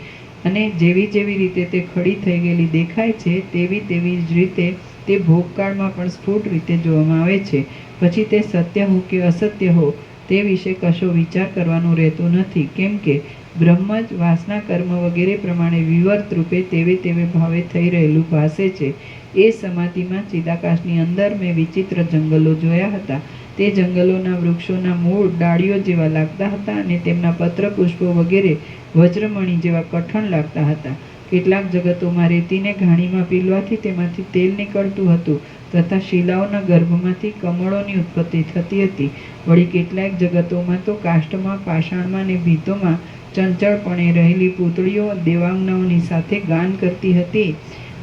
અને જેવી જેવી રીતે તે ખડી થઈ ગયેલી દેખાય છે, તેવી તેવી જ રીતે તે ભોગકાળમાં પણ સ્ફુટ રીતે જોવામાં આવે છે. પછી તે સત્ય હો કે અસત્ય હો તે વિશે કશો વિચાર કરવાનું રહેતું નથી, કેમ કે બ્રહ્મ જ વાસના કર્મ વગેરે પ્રમાણે વિવર્ત રૂપે તેવે તેવે ભાવે થઈ રહેલું ભાસે છે. એ સમાધિમાં ચિદાકાશની અંદર મેં વિચિત્ર જંગલો જોયા હતા. તે જંગલોના વૃક્ષોના મૂળ ડાળીઓ જેવા લાગતા હતા અને તેમના પત્ર પુષ્પો વગેરે વજ્રમણી જેવા કઠણ લાગતા હતા. કેટલાક જગતોમાં રેતીને ઘાણીમાં પીલવાથી તેમાંથી તેલ નીકળતું હતું તથા શિલાઓના ગર્ભમાંથી કમળોની ઉત્પત્તિ થતી હતી. વળી કેટલાક જગતોમાં તો કાષ્ઠમાં, પાષાણમાં અને ભીતોમાં ચંચળપણે રહેલી પૂતળીઓ દેવાંગનાઓની સાથે ગાન કરતી હતી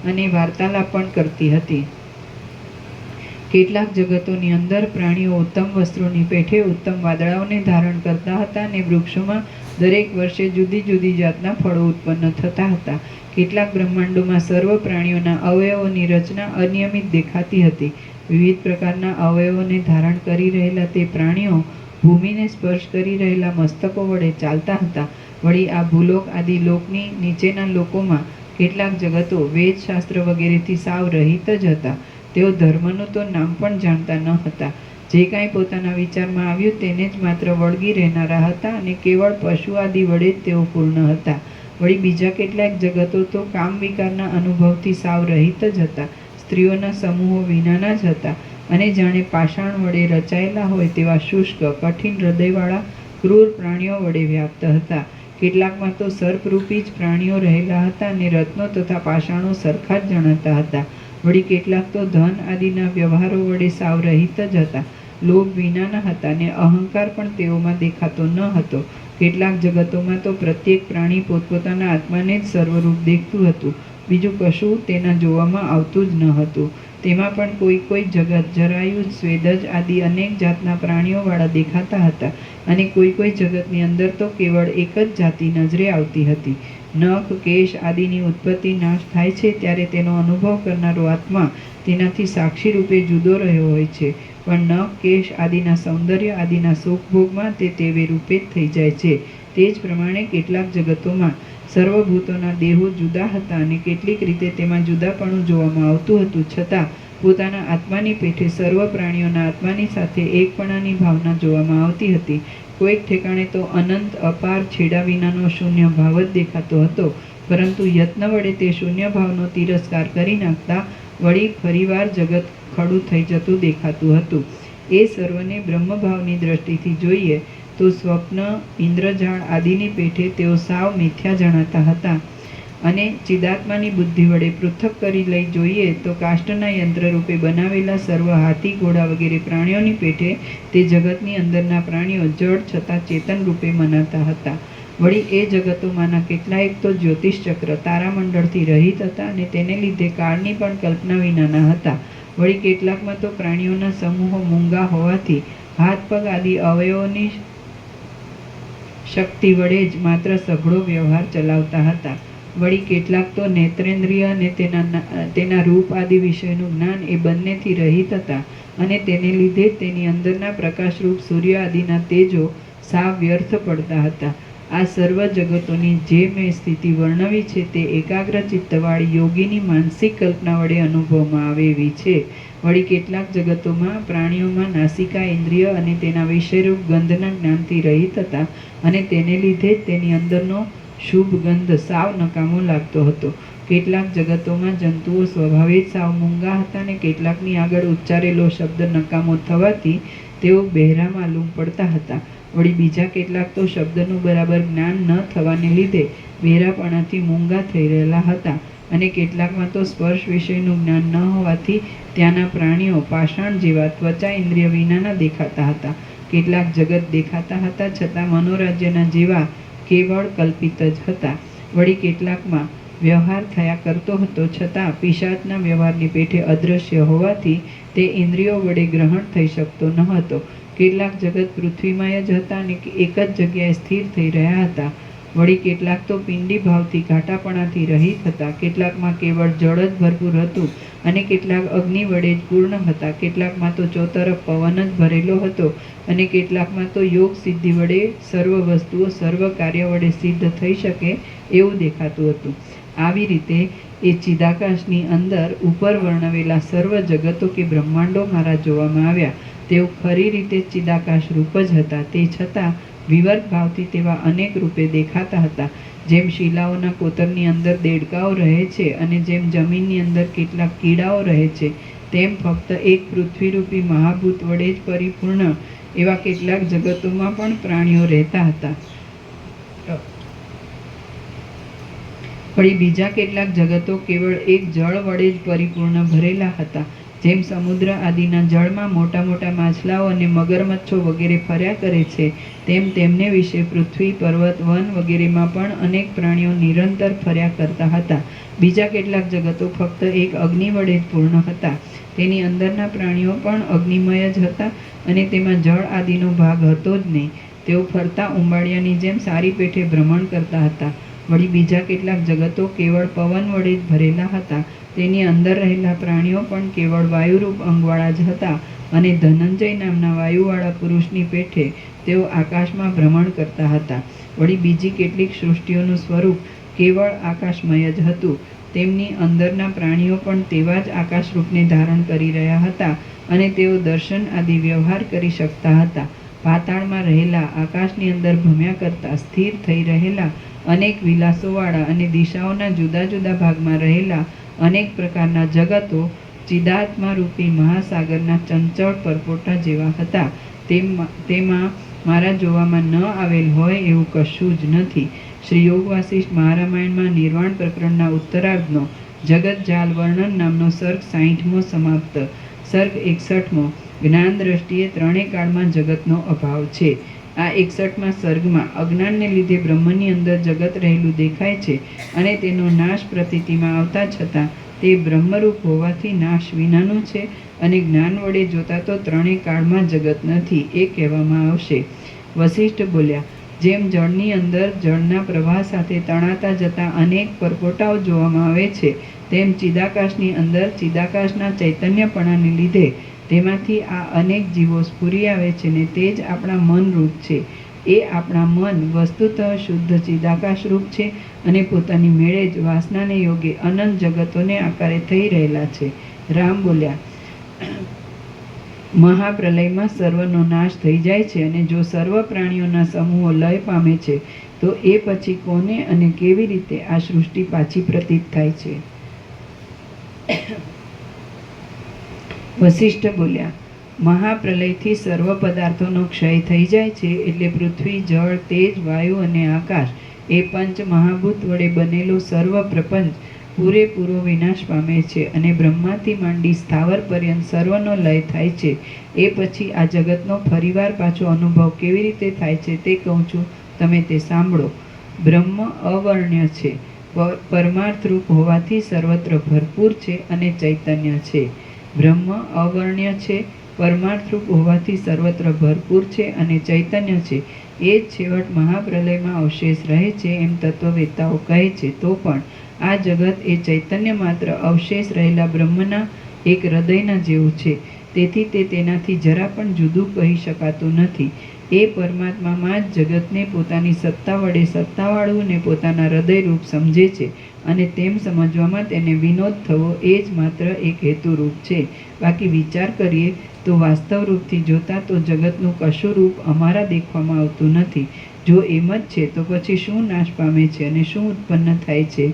અને વાર્તાલાપ પણ કરતી હતી. કેટલાક જગતોની અંદર પ્રાણીઓ ઉત્તમ વસ્ત્રોની પેઠે ઉત્તમ વાદળાઓને ધારણ કરતા હતા અને વૃક્ષોમાં દરેક વર્ષે જુદી જુદી જાતના ફળો ઉત્પન્ન થતા હતા. કેટલાક બ્રહ્માંડોમાં સર્વ પ્રાણીઓના અવયવોની રચના અનિયમિત દેખાતી હતી. વિવિધ પ્રકારના અવયવોને ધારણ કરી રહેલા તે પ્રાણીઓ ભૂમિને સ્પર્શ કરી રહેલા મસ્તકો વડે ચાલતા હતા. વળી આ ભૂલોક આદિ લોકની નીચેના લોકોમાં કેટલાક જગતો વેદશાસ્ત્ર વગેરેથી સાવ રહિત જ હતા. તેઓ ધર્મનું તો નામ પણ જાણતા ન હતા. જે કાંઈ પોતાના વિચારમાં આવ્યું તેને જ માત્ર વળગી રહેનારા હતા અને કેવળ પશુ આદિ વડે જ તેઓ પૂર્ણ હતા. વળી બીજા કેટલાક જગતો તો કામ વિકારના અનુભવથી સાવ રહિત જ હતા. સ્ત્રીઓના સમૂહો વિનાના જ હતા અને જાણે પાષાણ વડે રચાયેલા હોય તેવા શુષ્ક કઠિન હૃદયવાળા ક્રૂર પ્રાણીઓ વડે વ્યાપ્ત હતા. કેટલાકમાં તો સર્પરૂપી જ પ્રાણીઓ રહેલા હતા અને રત્નો તથા પાષાણો સરખા જ જણાતા હતા. વળી કેટલાક તો ધન આદિના વ્યવહારો વડે સાવ રહિત જ હતા. લોભ વિનાના હતા અને અહંકાર પણ તેઓમાં દેખાતો ન હતો. કેટલાક જગતોમાં તો પ્રત્યેક પ્રાણી પોતપોતાના આત્માને જ સર્વરૂપ દેખતું હતું, બીજું કશું તેના જોવામાં આવતું જ ન હતું. તેમાં પણ કોઈ કોઈ જગત જરાયુ, સ્વેદજ આદિ અનેક જાતના પ્રાણીઓવાળા દેખાતા હતા અને કોઈ કોઈ જગતની અંદર તો કેવળ એક જ જાતિ નજરે આવતી હતી. નખ, કેશ આદિની ઉત્પત્તિ નાશ થાય છે ત્યારે તેનો અનુભવ કરનારો આત્મા તેનાથી સાક્ષી રૂપે જુદો રહ્યો હોય છે, પણ નખ, કેશ આદિના સૌંદર્ય આદિના સુખભોગમાં તે તેવે રૂપે જ થઈ જાય છે. તે જ પ્રમાણે કેટલાક જગતોમાં સર્વભૂતોના દેહો જુદા હતા અને કેટલીક રીતે તેમાં જુદાપણું જોવામાં આવતું હતું, છતાં પોતાના આત્માની પેઠે સર્વ પ્રાણીઓના આત્માની સાથે એકપણાની ભાવના જોવામાં આવતી હતી. કોઈક ઠેકાણે તો અનંત અપાર છેડા વિનાનો શૂન્ય ભાવ જ દેખાતો હતો, પરંતુ યત્ન વડે તે શૂન્ય ભાવનો તિરસ્કાર કરી નાખતા વળી ફરીવાર જગત ખડું થઈ જતું દેખાતું હતું. એ સર્વને બ્રહ્મભાવની દ્રષ્ટિથી જોઈએ તો સ્વપ્ન, ઇન્દ્રજાળ આદિની પેઠે તેઓ સાવ મિથ્યા જણાતા હતા અને ચિદાત્માની બુદ્ધિ વડે પૃથક કરી લઈ જોઈએ તો કાષ્ટના યંત્ર રૂપે બનાવેલા સર્વ હાથી ઘોડા વગેરે પ્રાણીઓની પેઠે તે જગતની અંદરના પ્રાણીઓ જડ છતાં ચેતન રૂપે મનાતા હતા. વળી એ જગતોમાંના કેટલાયક તો જ્યોતિષચક્ર તારામંડળથી રહિત હતા અને તેને લીધે કાળની પણ કલ્પના વિનાના હતા. વળી કેટલાકમાં તો પ્રાણીઓના સમૂહો મૂંગા હોવાથી હાથ પગ આદિ અવયવોની શક્તિ વડે જ માત્ર સઘળો વ્યવહાર ચલાવતા હતા. વળી કેટલાક તો નેત્રેન્દ્રિય અને તેના રૂપ આદિ વિષયનું જ્ઞાન એ બંનેથી રહિત હતા અને તેને લીધે તેની અંદરના પ્રકાશરૂપ સૂર્ય આદિના તેજો સાવ વ્યર્થ પડતા હતા. આ સર્વ જગતોની જે મેં સ્થિતિ વર્ણવી છે તે એકાગ્ર ચિત્તવાળી યોગીની માનસિક કલ્પના વડે અનુભવમાં આવે એવી છે. વળી કેટલાક જગતોમાં પ્રાણીઓમાં નાસિકા ઇન્દ્રિય અને તેના વિષયરૂપ ગંધના જ્ઞાનથી રહિત હતા અને તેને લીધે જ તેની અંદરનો શુભ ગંધ સાવ નકામો લાગતો હતો. કેટલાક જગતોમાં જંતુઓ સ્વભાવે જ સાવ મૂંગા હતા અને કેટલાકની આગળ ઉચ્ચારેલો શબ્દ નકામો થવાથી તેઓ બહેરા માલુમ પડતા હતા. વળી બીજા કેટલાક તો શબ્દનું બરાબર જ્ઞાન ન થવાને લીધે બહેરાપણાથી મૂંગા થઈ રહેલા હતા અને કેટલાકમાં તો સ્પર્શ વિષયનું જ્ઞાન ન હોવાથી ત્યાંના પ્રાણીઓ પાષાણ જેવા ત્વચા ઇન્દ્રિય વિનાના દેખાતા હતા. કેટલાક જગત દેખાતા હતા છતાં મનોરાજ્યના જેવા કેવળ કલ્પિત જ હતા. વળી કેટલાકમાં વ્યવહાર થયા કરતો હતો છતાં પિશાચના વ્યવહારની પેઠે અદૃશ્ય હોવાથી તે ઇન્દ્રિયો વડે ગ્રહણ થઈ શકતો ન હતો. કેટલાક જગત પૃથ્વીમય જ હતા અને એક જ જગ્યાએ સ્થિર થઈ રહ્યા હતા. વળી કેટલાક તો પિંડી ભાવથી ઘાટાપણાથી રહિત હતા. કેટલાકમાં કેવળ જળ જ ભરપૂર હતું અને કેટલાક અગ્નિ વડે જ પૂર્ણ હતા. કેટલાકમાં તો ચોતરફ પવન જ ભરેલો હતો અને કેટલાકમાં તો યોગ સિદ્ધિ વડે સર્વ વસ્તુઓ સર્વ કાર્ય વડે સિદ્ધ થઈ શકે એવું દેખાતું હતું. આવી રીતે એ ચિદાકાશની અંદર ઉપર વર્ણવેલા સર્વ જગતો કે બ્રહ્માંડો મારા જોવામાં આવ્યા. તેઓ ખરી રીતે ચિદાકાશ રૂપ જ હતા. તે છતાં વિવર્ત ભાવથી તેવા અનેક રૂપે દેખાતા હતા. જેમ શિલાઓના કોતરની અંદર દેડકાઓ રહે છે અને જેમ જમીનની અંદર કેટલાક કીડાઓ રહે છે તેમ ફક્ત એક પૃથ્વીરૂપી મહાભૂત વડે જ પરિપૂર્ણ એવા કેટલાક જગતોમાં પણ પ્રાણીઓ રહેતા હતા. વળી બીજા કેટલાક જગતો કેવળ એક જળ વડે જ પરિપૂર્ણ ભરેલા હતા. જેમ સમુદ્ર આદિના જળમાં મોટા મોટા માછલાઓ અને મગરમચ્છો વગેરે ફર્યા કરે છે તેમ તેમને વિશે પૃથ્વી પર્વત વન વગેરેમાં પણ અનેક પ્રાણીઓ નિરંતર ફર્યા કરતા હતા. બીજા કેટલાક જગતો ફક્ત એક અગ્નિ વડે જ પૂર્ણ હતા. તેની અંદરના પ્રાણીઓ પણ અગ્નિમય જ હતા અને તેમાં જળ આદિનો ભાગ હતો જ નહીં. તેઓ ફરતા ઉંબાડિયાની જેમ સારી પેઠે ભ્રમણ કરતા હતા. વળી બીજા કેટલાક જગતો કેવળ પવન વડે જ ભરેલા હતા. તેની અંદર રહેલા પ્રાણીઓ પણ કેવળ વાયુરૂપ અંગવાળા જ હતા અને ધનંજય નામના વાયુવાળા પુરુષની પેઠે તેઓ આકાશમાં ભ્રમણ કરતા હતા. વળી બીજી કેટલીક સૃષ્ટિઓનું સ્વરૂપ કેવળ આકાશમય જ હતું. તેમની અંદરના પ્રાણીઓ પણ તેવા જ આકાશરૂપને ધારણ કરી રહ્યા હતા અને તેઓ દર્શન આદિ વ્યવહાર કરી શકતા હતા. પાતાળમાં રહેલા આકાશની અંદર ભમ્યા કરતા સ્થિર થઈ રહેલા અનેક વિલાસોવાળા અને દિશાઓના જુદા જુદા ભાગમાં રહેલા અનેક પ્રકારના જગતો ચિદાત્મા રૂપી મહાસાગરના ચંચળ પરપોટા જેવા હતા. તેમાં મારા જોવામાં ન આવેલ હોય એવું કશું જ નથી. શ્રી યોગ વાસિષ્ઠ મહારામાયણમાં નિર્વાણ પ્રકરણના ઉત્તરાર્ધનો જગતજાલ વર્ણન નામનો સર્ગ 60મો સમાપ્ત. સર્ગ 61મો જ્ઞાન દ્રષ્ટિએ ત્રણેય કાળમાં જગતનો અભાવ છે. આ 61મા સર્ગમાં અજ્ઞાનને લીધે બ્રહ્મની અંદર જગત રહેલું દેખાય છે અને તેનો નાશ પ્રતીતિમાં આવતા છતાં તે બ્રહ્મરૂપ હોવાથી નાશ વિનાનું છે અને જ્ઞાન વડે જોતા તો ત્રણેય કાળમાં જગત નથી એ કહેવામાં આવશે. વશિષ્ઠ બોલ્યા, જેમ જળની અંદર જળના પ્રવાહ સાથે તણાતા જતા અનેક પરપોટાઓ જોવામાં આવે છે તેમ ચિદાકાશની અંદર ચિદાકાશના ચૈતન્યપણાને લીધે તેમાંથી આ અનેક જીવો સ્ફુરી આવે છે ને તે જ આપણા મન રૂપ છે. એ આપણા મન વસ્તુતઃ શુદ્ધ ચિદાકાશ રૂપ છે અને પોતાની મેળે જ વાસનાને યોગે અનંત જગતોને આકારે થઈ રહેલા છે. રામ બોલ્યા, મહાપ્રલયમાં સર્વનો નાશ થઈ જાય છે અને જો સર્વ પ્રાણીઓના સમૂહો લય પામે છે તો એ પછી કોને અને કેવી રીતે આ સૃષ્ટિ પાછી પ્રતીત થાય છે? વશિષ્ઠ બોલ્યા, મહાપ્રલયથી સર્વ પદાર્થોનો ક્ષય થઈ જાય છે એટલે પૃથ્વી જળ તેજ વાયુ અને આકાશ એ પંચ મહાભૂત વડે બનેલો સર્વ પ્રપંચ પૂરેપૂરો વિનાશ પામે છે અને બ્રહ્માથી માંડી સ્થાવર પર્યંત સર્વનો લય થાય છે. એ પછી આ જગતનો ફરીવાર પાછો અનુભવ કેવી રીતે થાય છે તે કહું છું, તમે તે સાંભળો. બ્રહ્મ અવર્ણ્ય છે, પરમાર્થરૂપ હોવાથી સર્વત્ર ભરપૂર છે અને ચૈતન્ય છે. બ્રહ્મ અવર્ણ્ય છે, પરમાર્થરૂપ હોવાથી સર્વત્ર ભરપૂર છે અને ચૈતન્ય છે. એ જ છેવટ મહાપ્રલયમાં અવશેષ રહે છે એમ તત્વવેત્તાઓ કહે છે. તો પણ આ જગત એ ચૈતન્ય માત્ર અવશેષ રહેલા બ્રહ્મના એક હૃદયના જેવું છે. તેથી તે તેનાથી જરા પણ જુદું કહી શકાતું નથી. એ પરમાત્મામાં જ જગતને પોતાની સત્તા વડે સત્તાવાળું ને પોતાના હૃદયરૂપ સમજે છે અને તેમ સમજવામાં તેને વિનોદ થવો એ જ માત્ર એક હેતુરૂપ છે. બાકી વિચાર કરીએ તો વાસ્તવ રૂપથી જોતા તો જગતનું કશું રૂપ અમારા દેખવામાં આવતું નથી. જો એમ જ છે તો પછી શું નાશ પામે છે અને શું ઉત્પન્ન થાય છે?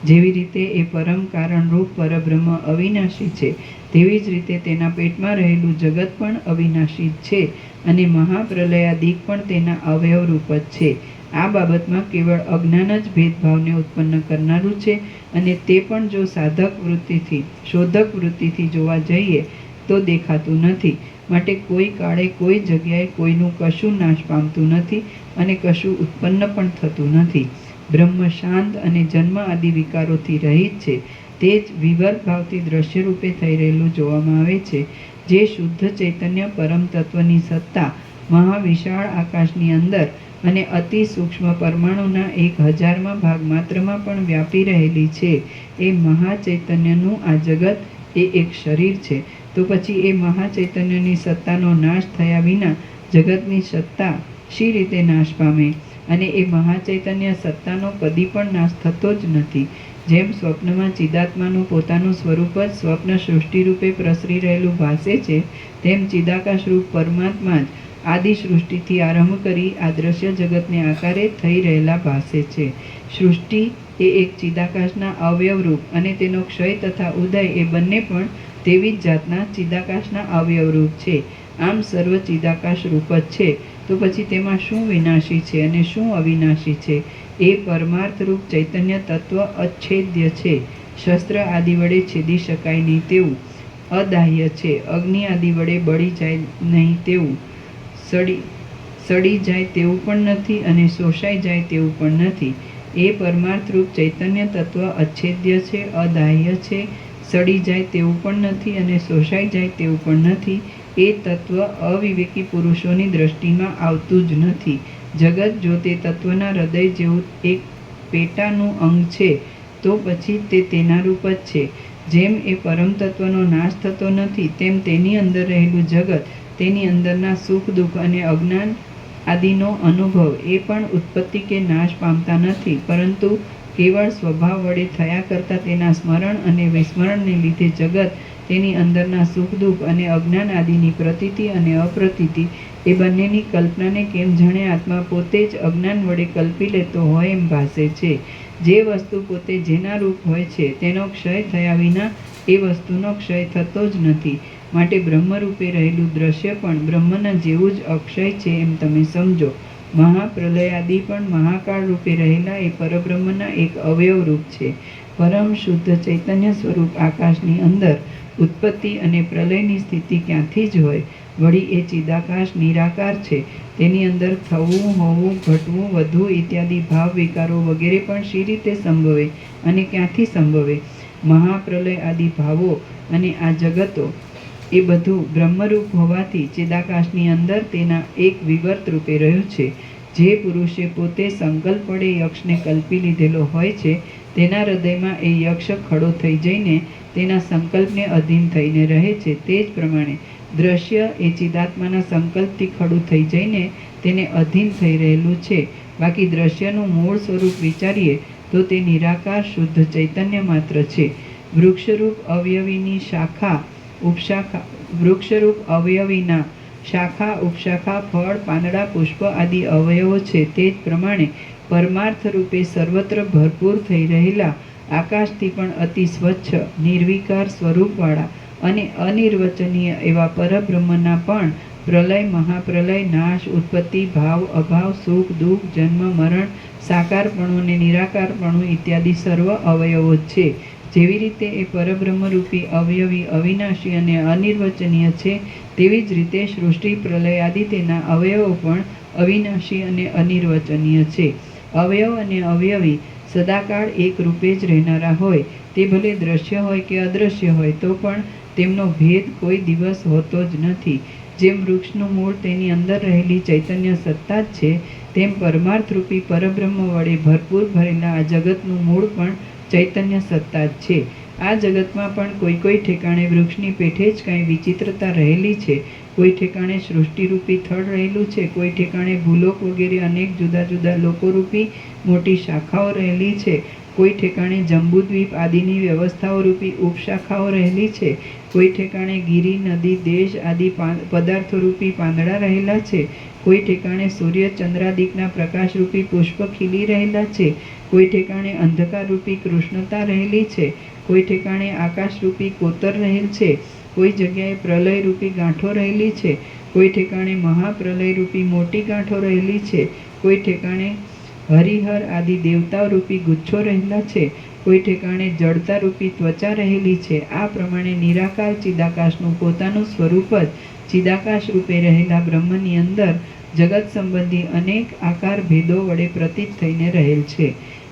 જેવી રીતે એ પરમ કારણરૂપ પરબ્રહ્મ અવિનાશી છે, તેવી જ રીતે તેના પેટમાં રહેલું જગત પણ અવિનાશી જ છે અને મહાપ્રલયાદિક પણ તેના અવયવરૂપ જ છે. આ બાબતમાં કેવળ અજ્ઞાન જ ભેદભાવને ઉત્પન્ન કરનારું છે અને તે પણ જો સાધક વૃત્તિથી શોધક વૃત્તિથી જોવા જઈએ તો દેખાતું નથી. માટે કોઈ કાળે કોઈ જગ્યાએ કોઈનું કશું નાશ પામતું નથી અને કશું ઉત્પન્ન પણ થતું નથી. બ્રહ્મ શાંત અને જન્મ આદિ વિકારોથી રહિત છે. તે જ વિવર ભાવથી દ્રશ્ય રૂપે થઈ રહેલું જોવામાં આવે છે. જે શુદ્ધ ચૈતન્ય પરમ તત્વની સત્તા મહાવિશાળ આકાશની અંદર અને અતિ સૂક્ષ્મ પરમાણુના 1000મા ભાગ માત્રમાં પણ વ્યાપી રહેલી છે. એ મહાચૈતન્યનું આ જગત એ એક શરીર છે. તો પછી એ મહાચૈતન્યની સત્તાનો નાશ થયા વિના જગતની સત્તા શી રીતે નાશ પામે? અને એ મહાચૈતન્ય સત્તાનો કદી પણ નાશ થતો જ નથી. જેમ સ્વપ્નમાં ચિદાત્માનું પોતાનું સ્વરૂપ જ સ્વપ્ન સૃષ્ટિરૂપે પ્રસરી રહેલું ભાસે છે, તેમ ચિદાકાશરૂપ પરમાત્મા જ આદિ સૃષ્ટિથી આરંભ કરી આ દ્રશ્ય જગતને આકારે થઈ રહેલા ભાસે છે. સૃષ્ટિ એ એક ચિદાકાશના અવયવરૂપ અને તેનો ક્ષય તથા ઉદય એ બંને પણ તેવી જ જાતના ચિદાકાશના અવયવરૂપ છે. આમ સર્વ ચિદાકાશ રૂપ જ છે. તો પછી તેમાં શું વિનાશી છે અને શું અવિનાશી છે? એ પરમાર્થરૂપ ચૈતન્ય તત્વ અચ્છેદ્ય છે, શસ્ત્ર આદિ વડે છેદી શકાય નહીં તેવું. અદાહ્ય છે, અગ્નિ આદિ વડે બળી જાય નહીં તેવું. સડી જાય તેવું પણ નથી અને શોષાઈ જાય તેવું પણ નથી. એ પરમાર્થરૂપ ચૈતન્ય તત્વ અચ્છેદ્ય છે, અદાહ્ય છે, સડી જાય તેવું પણ નથી અને શોષાઈ જાય તેવું પણ નથી. એ તત્વ અવિવેકી પુરુષોની દ્રષ્ટિમાં આવતું જ નથી. જગત જો તે તત્વના હૃદય જેવું એક પેટાનું અંગ છે તો પછી તે તેના રૂપ જ છે. જેમ એ પરમ તત્વનો નાશ થતો નથી તેમ તેની અંદર રહેલું જગત, તેની અંદરના સુખ દુઃખ અને અજ્ઞાન આદિનો અનુભવ એ પણ ઉત્પત્તિ કે નાશ પામતા નથી, પરંતુ કેવળ સ્વભાવ વડે થયા કરતા તેના સ્મરણ અને વિસ્મરણને લીધે જગત તેની અંદરના સુખ દુઃખ અને અજ્ઞાન આદિની પ્રતીતિ અને અપ્રતીતિ એ બંનેની કલ્પનાને કેમ જાણે આત્મા પોતે જ અજ્ઞાન વડે કલ્પી લેતો હોય એમ ભાસે છે. જે વસ્તુ પોતે જેના રૂપ હોય છે તેનો ક્ષય થયા વિના એ વસ્તુનો ક્ષય થતો જ નથી. માટે બ્રહ્મરૂપે રહેલું દ્રશ્ય પણ બ્રહ્મના જેવું જ અક્ષય છે એમ તમે સમજો. મહાપ્રલયાદિ પણ મહાકાળ રૂપે રહેલા એ પરબ્રહ્મના એક અવયવ રૂપ છે. પરમ શુદ્ધ ચૈતન્ય સ્વરૂપ આકાશની અંદર ઉત્પત્તિ અને પ્રલયની સ્થિતિ ક્યાંથી જ હોય? વળી એ ચિદાકાશ નિરાકાર છે. તેની અંદર થવું, હોવું, ઘટવું, વધવું ઇત્યાદિ ભાવ વિકારો વગેરે પણ શી રીતે સંભવે અને ક્યાંથી સંભવે? મહાપ્રલય આદિ ભાવો અને આ જગતો એ બધું બ્રહ્મરૂપ હોવાથી ચિદાકાશની અંદર તેના એક વિવર્ત રૂપે રહ્યું છે. જે પુરુષે પોતે સંકલ્પ વડે યક્ષને કલ્પી લીધેલો હોય છે તેના હૃદયમાં એ યક્ષ ખડો થઈ જઈને તેના સંકલ્પને અધીન થઈને રહે છે. તે જ પ્રમાણે દ્રશ્ય એ ચિદાત્માના સંકલ્પથી ખડું થઈ જઈને તેને અધીન થઈ રહેલું છે. બાકી દ્રશ્યનું મૂળ સ્વરૂપ વિચારીએ તો તે નિરાકાર શુદ્ધ ચૈતન્ય માત્ર છે. વૃક્ષરૂપ અવયવીની શાખા ઉપશાખા વૃક્ષરૂપ અવયવીના શાખા ઉપશાખા ફળ પાંદડા પુષ્પ આદિ અવયવો છે. તે જ પ્રમાણે પરમાર્થ રૂપે સર્વત્ર ભરપૂર થઈ રહેલા આકાશથી પણ અતિ સ્વચ્છ નિર્વિકાર સ્વરૂપવાળા અને અનિર્વચનીય એવા પરબ્રહ્મના પણ પ્રલય, મહાપ્રલય, નાશ, ઉત્પત્તિ, ભાવ, અભાવ, સુખ દુઃખ, જન્મ મરણ, સાકારપણું અને નિરાકારપણું ઇત્યાદિ સર્વ અવયવો છે. જેવી રીતે એ પરબ્રહ્મરૂપી અવયવી અવિનાશી અને અનિર્વચનીય છે, તેવી જ રીતે સૃષ્ટિ પ્રલય આદિ તેના અવયવો પણ અવિનાશી અને અનિર્વચનીય છે. અવયવ અને અવયવી સદાકાળ એક રૂપે જ રહેનારા હોય, તે ભલે દ્રશ્ય હોય કે અદ્રશ્ય હોય, તો પણ તેમનો ભેદ કોઈ દિવસ હોતો જ નથી. જેમ વૃક્ષનું મૂળ તેની અંદર રહેલી ચૈતન્ય સત્તા જ છે, તેમ પરમાર્થરૂપી પરબ્રહ્મ વડે ભરપૂર ભરેલા આ જગતનું મૂળ પણ ચૈતન્ય સત્તા જ છે. આ જગતમાં પણ કોઈ ઠેકાણે વૃક્ષની પેઠે જ કાંઈ વિચિત્રતા રહેલી છે, કોઈ ઠેકાણે સૃષ્ટિરૂપી થડ રહેલું છે, કોઈ ઠેકાણે ભૂલોક વગેરે અનેક જુદા જુદા લોકોરૂપી મોટી શાખાઓ રહેલી છે, કોઈ ઠેકાણે જંબુદ્વીપ આદિની વ્યવસ્થાઓ રૂપી ઉપશાખાઓ રહેલી છે, કોઈ ઠેકાણે ગિરી નદી દેશ આદિ પદાર્થોરૂપી પાંદડા રહેલા છે, કોઈ ઠેકાણે સૂર્ય ચંદ્રાદિકના પ્રકાશરૂપી પુષ્પ ખીલી રહેલા છે, કોઈ ઠેકાણે અંધકારરૂપી કૃષ્ણતા રહેલી છે, કોઈ ઠેકાણે આકાશરૂપી કોતર રહેલ છે, કોઈ જગ્યાએ પ્રલયરૂપી ગાંઠો રહેલી છે, કોઈ ઠેકાણે મહાપ્રલયરૂપી મોટી ગાંઠો રહેલી છે, કોઈ ઠેકાણે હરિહર આદિ દેવતારૂપી ગુચ્છો રહેલા છે, કોઈ ઠેકાણે જડતારૂપી ત્વચા રહેલી છે. આ પ્રમાણે નિરાકાર ચિદાકાશનું પોતાનું સ્વરૂપ જ ચિદાકાશ રૂપે રહેલા બ્રહ્મની અંદર જગત સંબંધી અનેક આકાર ભેદો વડે પ્રતીત થઈને રહેલ છે.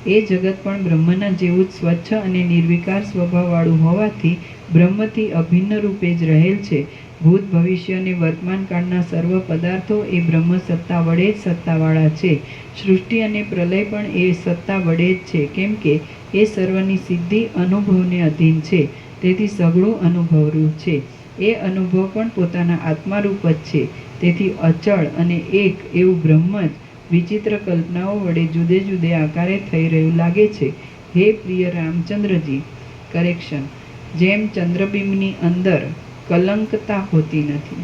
એ જગત પણ બ્રહ્મના જેવું જ સ્વચ્છ અને નિર્વિકાર સ્વભાવવાળું હોવાથી બ્રહ્મથી અભિન્ન રૂપે જ રહેલ છે. ભૂત ભવિષ્ય અને વર્તમાન કાળના સર્વ પદાર્થો એ બ્રહ્મ સત્તા વડે જ સત્તાવાળા છે. સૃષ્ટિ અને પ્રલય પણ એ સત્તા વડે જ છે, કેમ કે એ સર્વની સિદ્ધિ અનુભવને અધીન છે, તેથી સઘળું અનુભવરૂપ છે. એ અનુભવ પણ પોતાના આત્મારૂપ જ છે, તેથી અચળ અને એક એવું બ્રહ્મ જ વિચિત્ર કલ્પનાઓ વડે જુદે જુદે આકારે થઈ રહ્યું લાગે છે. હે પ્રિય રામચંદ્રજી, કરેક્શન, જેમ ચંદ્રબિંબની અંદર કલંકતા હોતી નથી.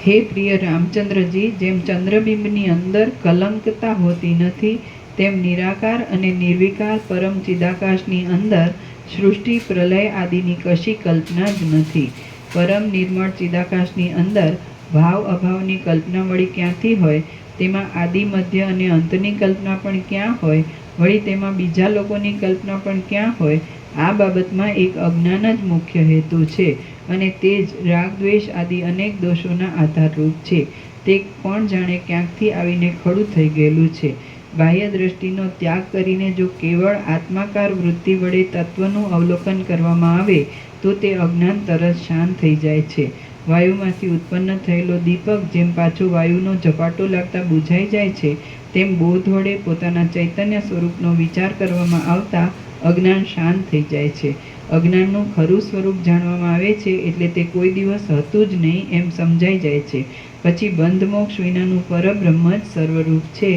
હે પ્રિય રામચંદ્રજી, જેમ ચંદ્રબિંબની અંદર કલંકતા હોતી નથી, તેમ નિરાકાર અને નિર્વિકાર પરમ ચિદાકાશની અંદર સૃષ્ટિ પ્રલય આદિની કશી કલ્પના જ નથી. પરમ નિર્મળ ચિદાકાશની અંદર ભાવ અભાવની કલ્પના વળી ક્યાંથી હોય? તેમાં આદિ મધ્ય અને અંતની કલ્પના પણ ક્યાં હોય? વળી તેમાં બીજા લોકોની કલ્પના પણ ક્યાં હોય? આ બાબતમાં એક અજ્ઞાન જ મુખ્ય હેતુ છે, અને તે જ રાગદ્વેષ આદિ અનેક દોષોના આધારરૂપ છે. તે કોણ જાણે ક્યાંકથી આવીને ખડું થઈ ગયેલું છે. બાહ્ય દ્રષ્ટિનો ત્યાગ કરીને જો કેવળ આત્માકાર વૃત્તિ વડે તત્વનું અવલોકન કરવામાં આવે તો તે અજ્ઞાન તરત શાંત થઈ જાય છે. વાયુમાંથી ઉત્પન્ન થયેલો દીપક જેમ પાછો વાયુનો ઝપાટો લાગતા બુઝાઈ જાય છે, તેમ બોધ વડે પોતાના ચૈતન્ય સ્વરૂપનો વિચાર કરવામાં આવતા અજ્ઞાન શાંત થઈ જાય છે. અજ્ઞાનનું ખરું સ્વરૂપ જાણવામાં આવે છે, એટલે તે કોઈ દિવસ હતું જ નહીં એમ સમજાઈ જાય છે. પછી બંધ મોક્ષ વિનાનું પરબ્રહ્મ જ સર્વરૂપ છે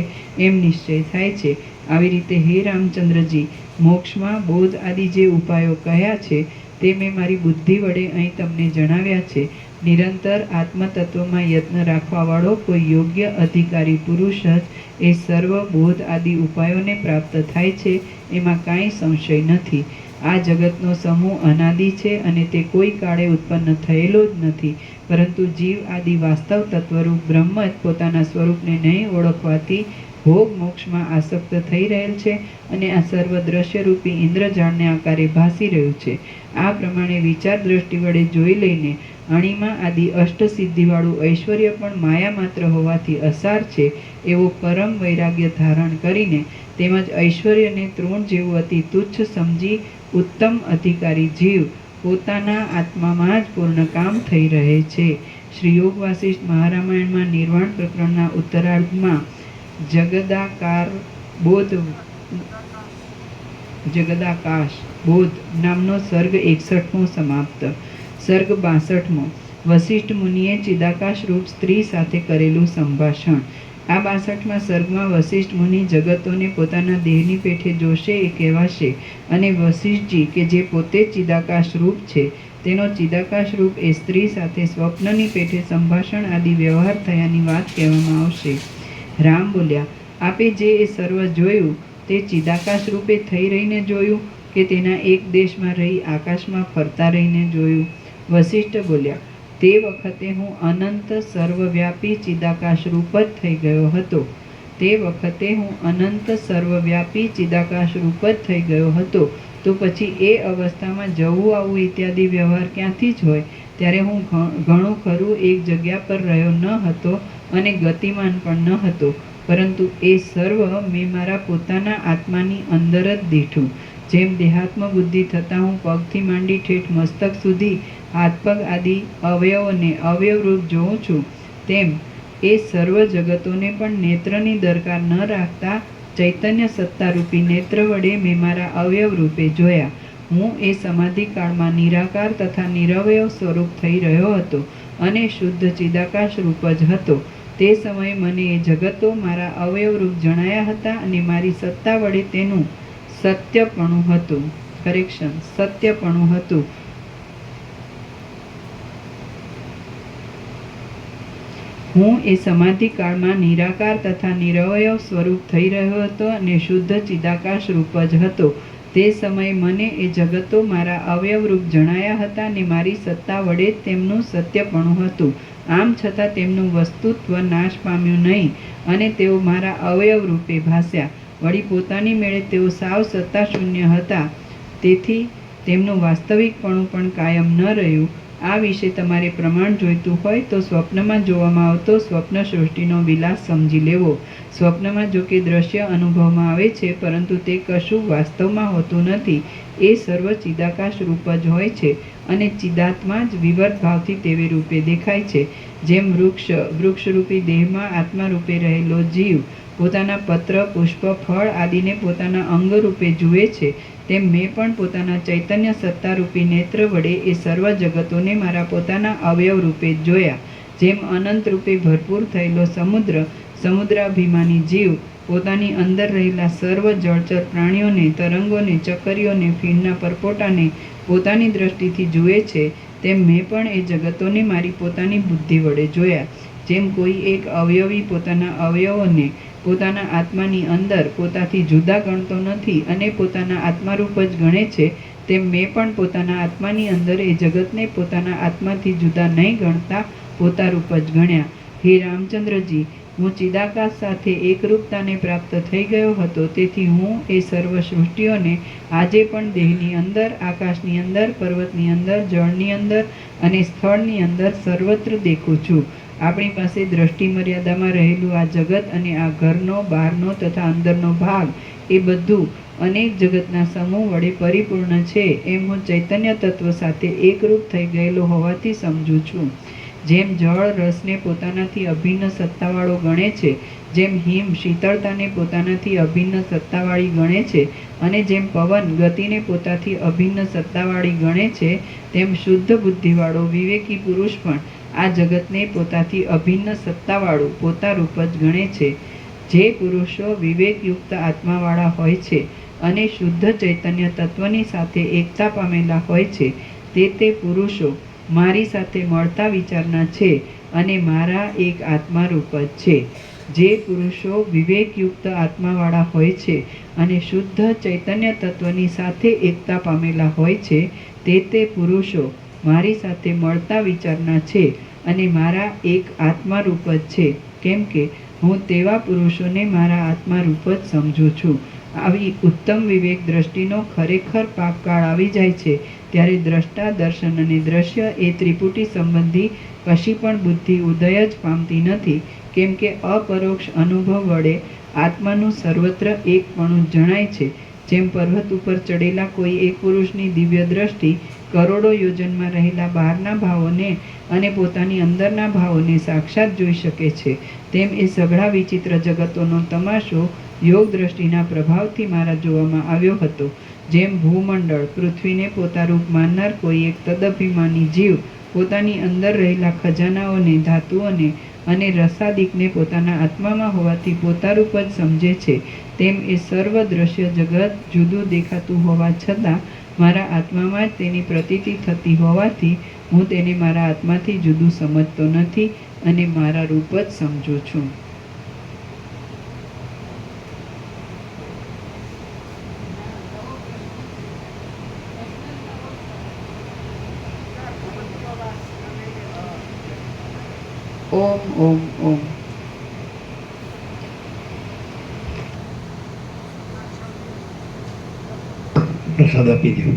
એમ નિશ્ચય થાય છે. આવી રીતે હે રામચંદ્રજી, મોક્ષમાં બોધ આદિ જે ઉપાયો કહ્યા છે તે મેં મારી બુદ્ધિ વડે અહીં તમને જણાવ્યા છે. નિરંતર આત્મતત્વમાં યત્ન રાખવાવાળો કોઈ યોગ્ય અધિકારી પુરુષ જ એ સર્વ બોધ આદિ ઉપાયોને પ્રાપ્ત થાય છે, એમાં કાંઈ સંશય નથી. આ જગતનો સમૂહ અનાદિ છે અને તે કોઈ કાળે ઉત્પન્ન થયેલો જ નથી, પરંતુ જીવ આદિ વાસ્તવ તત્વરૂપ બ્રહ્મ જ પોતાના સ્વરૂપને નહીં ઓળખવાથી ભોગ મોક્ષમાં આસક્ત થઈ રહેલ છે અને આ સર્વ દ્રશ્યરૂપી ઇન્દ્રજાળને આકારે ભાસી રહ્યું છે. આ પ્રમાણે વિચાર દ્રષ્ટિ વડે જોઈ લઈને અણિમા આદિ અષ્ટસિદ્ધિવાળું ઐશ્વર્ય પણ માયા માત્ર હોવાથી અસાર છે એવો પરમ વૈરાગ્ય ધારણ કરીને તેમજ ઐશ્વર્યને તૃણ જેવું અતિ તુચ્છ સમજી ઉત્તમ અધિકારી જીવ પોતાના આત્મામાં જ પૂર્ણ કામ થઈ રહે છે. શ્રી યોગ વાસિષ્ઠ મહારામાયણમાં નિર્વાણ પ્રકરણના ઉત્તરાર્ધમાં જગદાકાશ બોધ નામનો સર્ગ 61મો સમાપ્ત. સર્ગ 62મો. વસિષ્ઠ મુનિએ ચિદાકાશ રૂપ સ્ત્રી સાથે કરેલું સંભાષણ. આ 62મા સર્ગમાં વસિષ્ઠ મુનિ જગતોને પોતાના દેહની પેઠે જોશે એ કહેવાશે, અને વસિષ્ઠજી કે જે પોતે ચિદાકાશ રૂપ છે તેનો ચિદાકાશ રૂપ એ સ્ત્રી સાથે સ્વપ્નની પેઠે સંભાષણ આદિ વ્યવહાર થયાની વાત કહેવામાં આવશે. રામ બોલ્યા, આપે જે એ સર્વ જોયું તે ચિદાકાશ રૂપે થઈ રહીને જોયું કે તેના એક દેશમાં રહી આકાશમાં ફરતા રહીને જોયું? વસિષ્ઠ બોલ્યા, તે વખતે હું અનંત સર્વવ્યાપી ચિદાકાશ રૂપ જ થઈ ગયો હતો. તે વખતે હું અનંત સર્વવ્યાપી ચિદાકાશ રૂપ જ થઈ ગયો હતો. તો પછી એ અવસ્થામાં જવું આવવું ઇત્યાદિ વ્યવહાર ક્યાંથી જ હોય? ત્યારે હું ઘણું ખરું એક જગ્યા પર રહ્યો ન હતો અને ગતિમાન પણ ન હતો, પરંતુ એ સર્વ મેં મારા પોતાના આત્માની અંદર જ દીઠું. જેમ દેહાત્મ બુદ્ધિ થતાં હું પગથી માંડી ઠેઠ મસ્તક સુધી હાથ પગ આદિ અવયવોને અવયવરૂપ જોઉં છું, તેમ એ સર્વ જગતોને પણ નેત્રની દરકાર ન રાખતા ચૈતન્ય સત્તારૂપી નેત્ર વડે મેં મારા અવયવ રૂપે જોયા. હું એ સમાધિ કાળમાં નિરાકાર તથા નિરવયવ સ્વરૂપ થઈ રહ્યો હતો અને શુદ્ધ ચિદાકાશ રૂપ જ હતો. તે સમયે મને એ જગતો મારા અવયવરૂપ જણાયા હતા અને મારી સત્તા વડે તેનું સત્યપણું હતું. સત્યપણું હતું. હું એ સમાધિ કાળમાં નિરાકાર તથા નિરવયવ સ્વરૂપ થઈ રહ્યો હતો અને શુદ્ધ ચિદાકાશ રૂપ જ હતો. તે સમયે મને એ જગતો મારા અવયવરૂપ જણાયા હતા અને મારી સત્તા વડે તેમનું સત્યપણું હતું. આમ છતાં તેમનું વસ્તુત્વ નાશ પામ્યું નહીં અને તેઓ મારા અવયવ રૂપે ભાસ્યા. વળી પોતાની મેળે તેઓ સાવ સત્તાશૂન્ય હતા, તેથી તેમનું વાસ્તવિકપણું પણ કાયમ ન રહ્યું. આ વિશે તમારે પ્રમાણ જોઈતું હોય તો સ્વપ્નમાં જોવામાં આવતો સ્વપ્ન સૃષ્ટિનો વિલાસ સમજી લેવો. સ્વપ્નમાં જો કે દ્રશ્ય અનુભવમાં આવે છે, પરંતુ તે કશું વાસ્તવમાં હોતું નથી. એ સર્વ ચિદાકાશ રૂપ જ હોય છે અને ચિદાત્મા જ વિવર્ત ભાવથી તેવે રૂપે દેખાય છે. જેમ વૃક્ષરૂપી દેહમાં આત્મા રૂપે રહેલો જીવ પોતાના પત્ર, પુષ્પ, ફળ આદિને પોતાના અંગ રૂપે જુએ છે, તેમ મેં પણ પોતાના ચૈતન્ય સત્તારૂપી નેત્ર વડે એ સર્વ જગતોને મારા પોતાના અવયવ રૂપે જ જોયા. જેમ અનંત રૂપે ભરપૂર થયેલો સમુદ્રાભિમાની જીવ પોતાની અંદર રહેલા સર્વ જળચર પ્રાણીઓને, તરંગોને, ચકરીઓને, ફીણના પરપોટાને પોતાની દ્રષ્ટિથી જુએ છે, તેમ મેં પણ એ જગતોને મારી પોતાની બુદ્ધિ વડે જોયા. જેમ કોઈ એક અવયવી પોતાના અવયવોને પોતાના આત્માની અંદર પોતાથી જુદા ગણતો નથી અને પોતાના આત્મારૂપ જ ગણે છે, તેમ મેં પણ પોતાના આત્માની અંદર એ જગતને પોતાના આત્માથી જુદા નહીં ગણતા પોતારૂપ જ ગણ્યા. હે રામચંદ્રજી, હું ચિદાકાશ સાથે એકરૂપતાને પ્રાપ્ત થઈ ગયો હતો, તેથી હું એ સર્વ સૃષ્ટિઓને આજે પણ દેહની અંદર, આકાશની અંદર, પર્વતની અંદર, જળની અંદર અને સ્થળની અંદર સર્વત્ર દેખું છું. આપણી પાસે દ્રષ્ટિ મર્યાદામાં રહેલું આ જગત અને આ ઘરનો, બહારનો તથા અંદરનો ભાગ એ બધું અનેક જગતના સમૂહ વડે પરિપૂર્ણ છે, એમ હું ચૈતન્ય તત્વ સાથે એકરૂપ થઈ ગયેલો હોવાથી સમજું છું. જેમ જળ રસને પોતાનાથી અભિન્ન સત્તાવાળો ગણે છે, જેમ હિમ શીતળતાને પોતાનાથી અભિન્ન સત્તાવાળી ગણે છે અને જેમ પવન ગતિને પોતાથી અભિન્ન સત્તાવાળી ગણે છે, તેમ શુદ્ધ બુદ્ધિવાળો વિવેકી પુરુષ પણ આ જગતને પોતાથી અભિન્ન સત્તાવાળું પોતારૂપ જ ગણે છે. જે પુરુષો વિવેકયુક્ત આત્માવાળા હોય છે અને શુદ્ધ ચૈતન્ય તત્વની સાથે એકતા પામેલા હોય છે, તે પુરુષો મારી સાથે મળતા વિચારના છે અને મારા એક આત્મારૂપ જ છે. જે પુરુષો વિવેકયુક્ત આત્માવાળા હોય છે અને શુદ્ધ ચૈતન્ય તત્વની સાથે એકતા પામેલા હોય છે, તે પુરુષો મારી સાથે મળતા વિચારના છે અને મારા એક આત્મારૂપ જ છે, કેમ કે હું તેવા પુરુષોને મારા આત્મારૂપ જ સમજું છું. આવી ઉત્તમ વિવેક દ્રષ્ટિનો ખરેખર પાકકાળ આવી જાય છે, ત્યારે દ્રષ્ટા, દર્શન અને દ્રશ્ય એ ત્રિપુટી સંબંધી કશી પણ બુદ્ધિ ઉદય જ પામતી નથી, કેમ કે અપરોક્ષ અનુભવ વડે આત્માનું સર્વત્ર એકપણું જણાય છે. જેમ પર્વત ઉપર ચડેલા કોઈ એક પુરુષની દિવ્ય દ્રષ્ટિ કરોડો યોજનમાં રહેલા બહારના ભાવોને અને પોતાની અંદરના ભાવોને સાક્ષાત જોઈ શકે છે, તેમ એ સઘળા વિચિત્ર જગતોનો તમાશો યોગ દ્રષ્ટિના પ્રભાવથી મારા જોવામાં આવ્યો હતો. જેમ ભૂમંડળ, પૃથ્વીને પોતારૂપ માનનાર કોઈ એક તદભિમાની જીવ પોતાની અંદર રહેલા ખજાનાઓને, ધાતુઓને અને રસાદિકને પોતાના આત્મામાં હોવાથી પોતારૂપ જ સમજે છે, તેમ એ સર્વ દ્રશ્ય જગત જુદું દેખાતું હોવા છતાં મારા આત્મામાં જ તેની પ્રતીતિ થતી હોવાથી હું તેને મારા આત્માથી જુદું સમજતો નથી અને મારા રૂપ જ સમજું છું. ઓમ ઓમ ઓમ. પ્રસાદ આપી દો.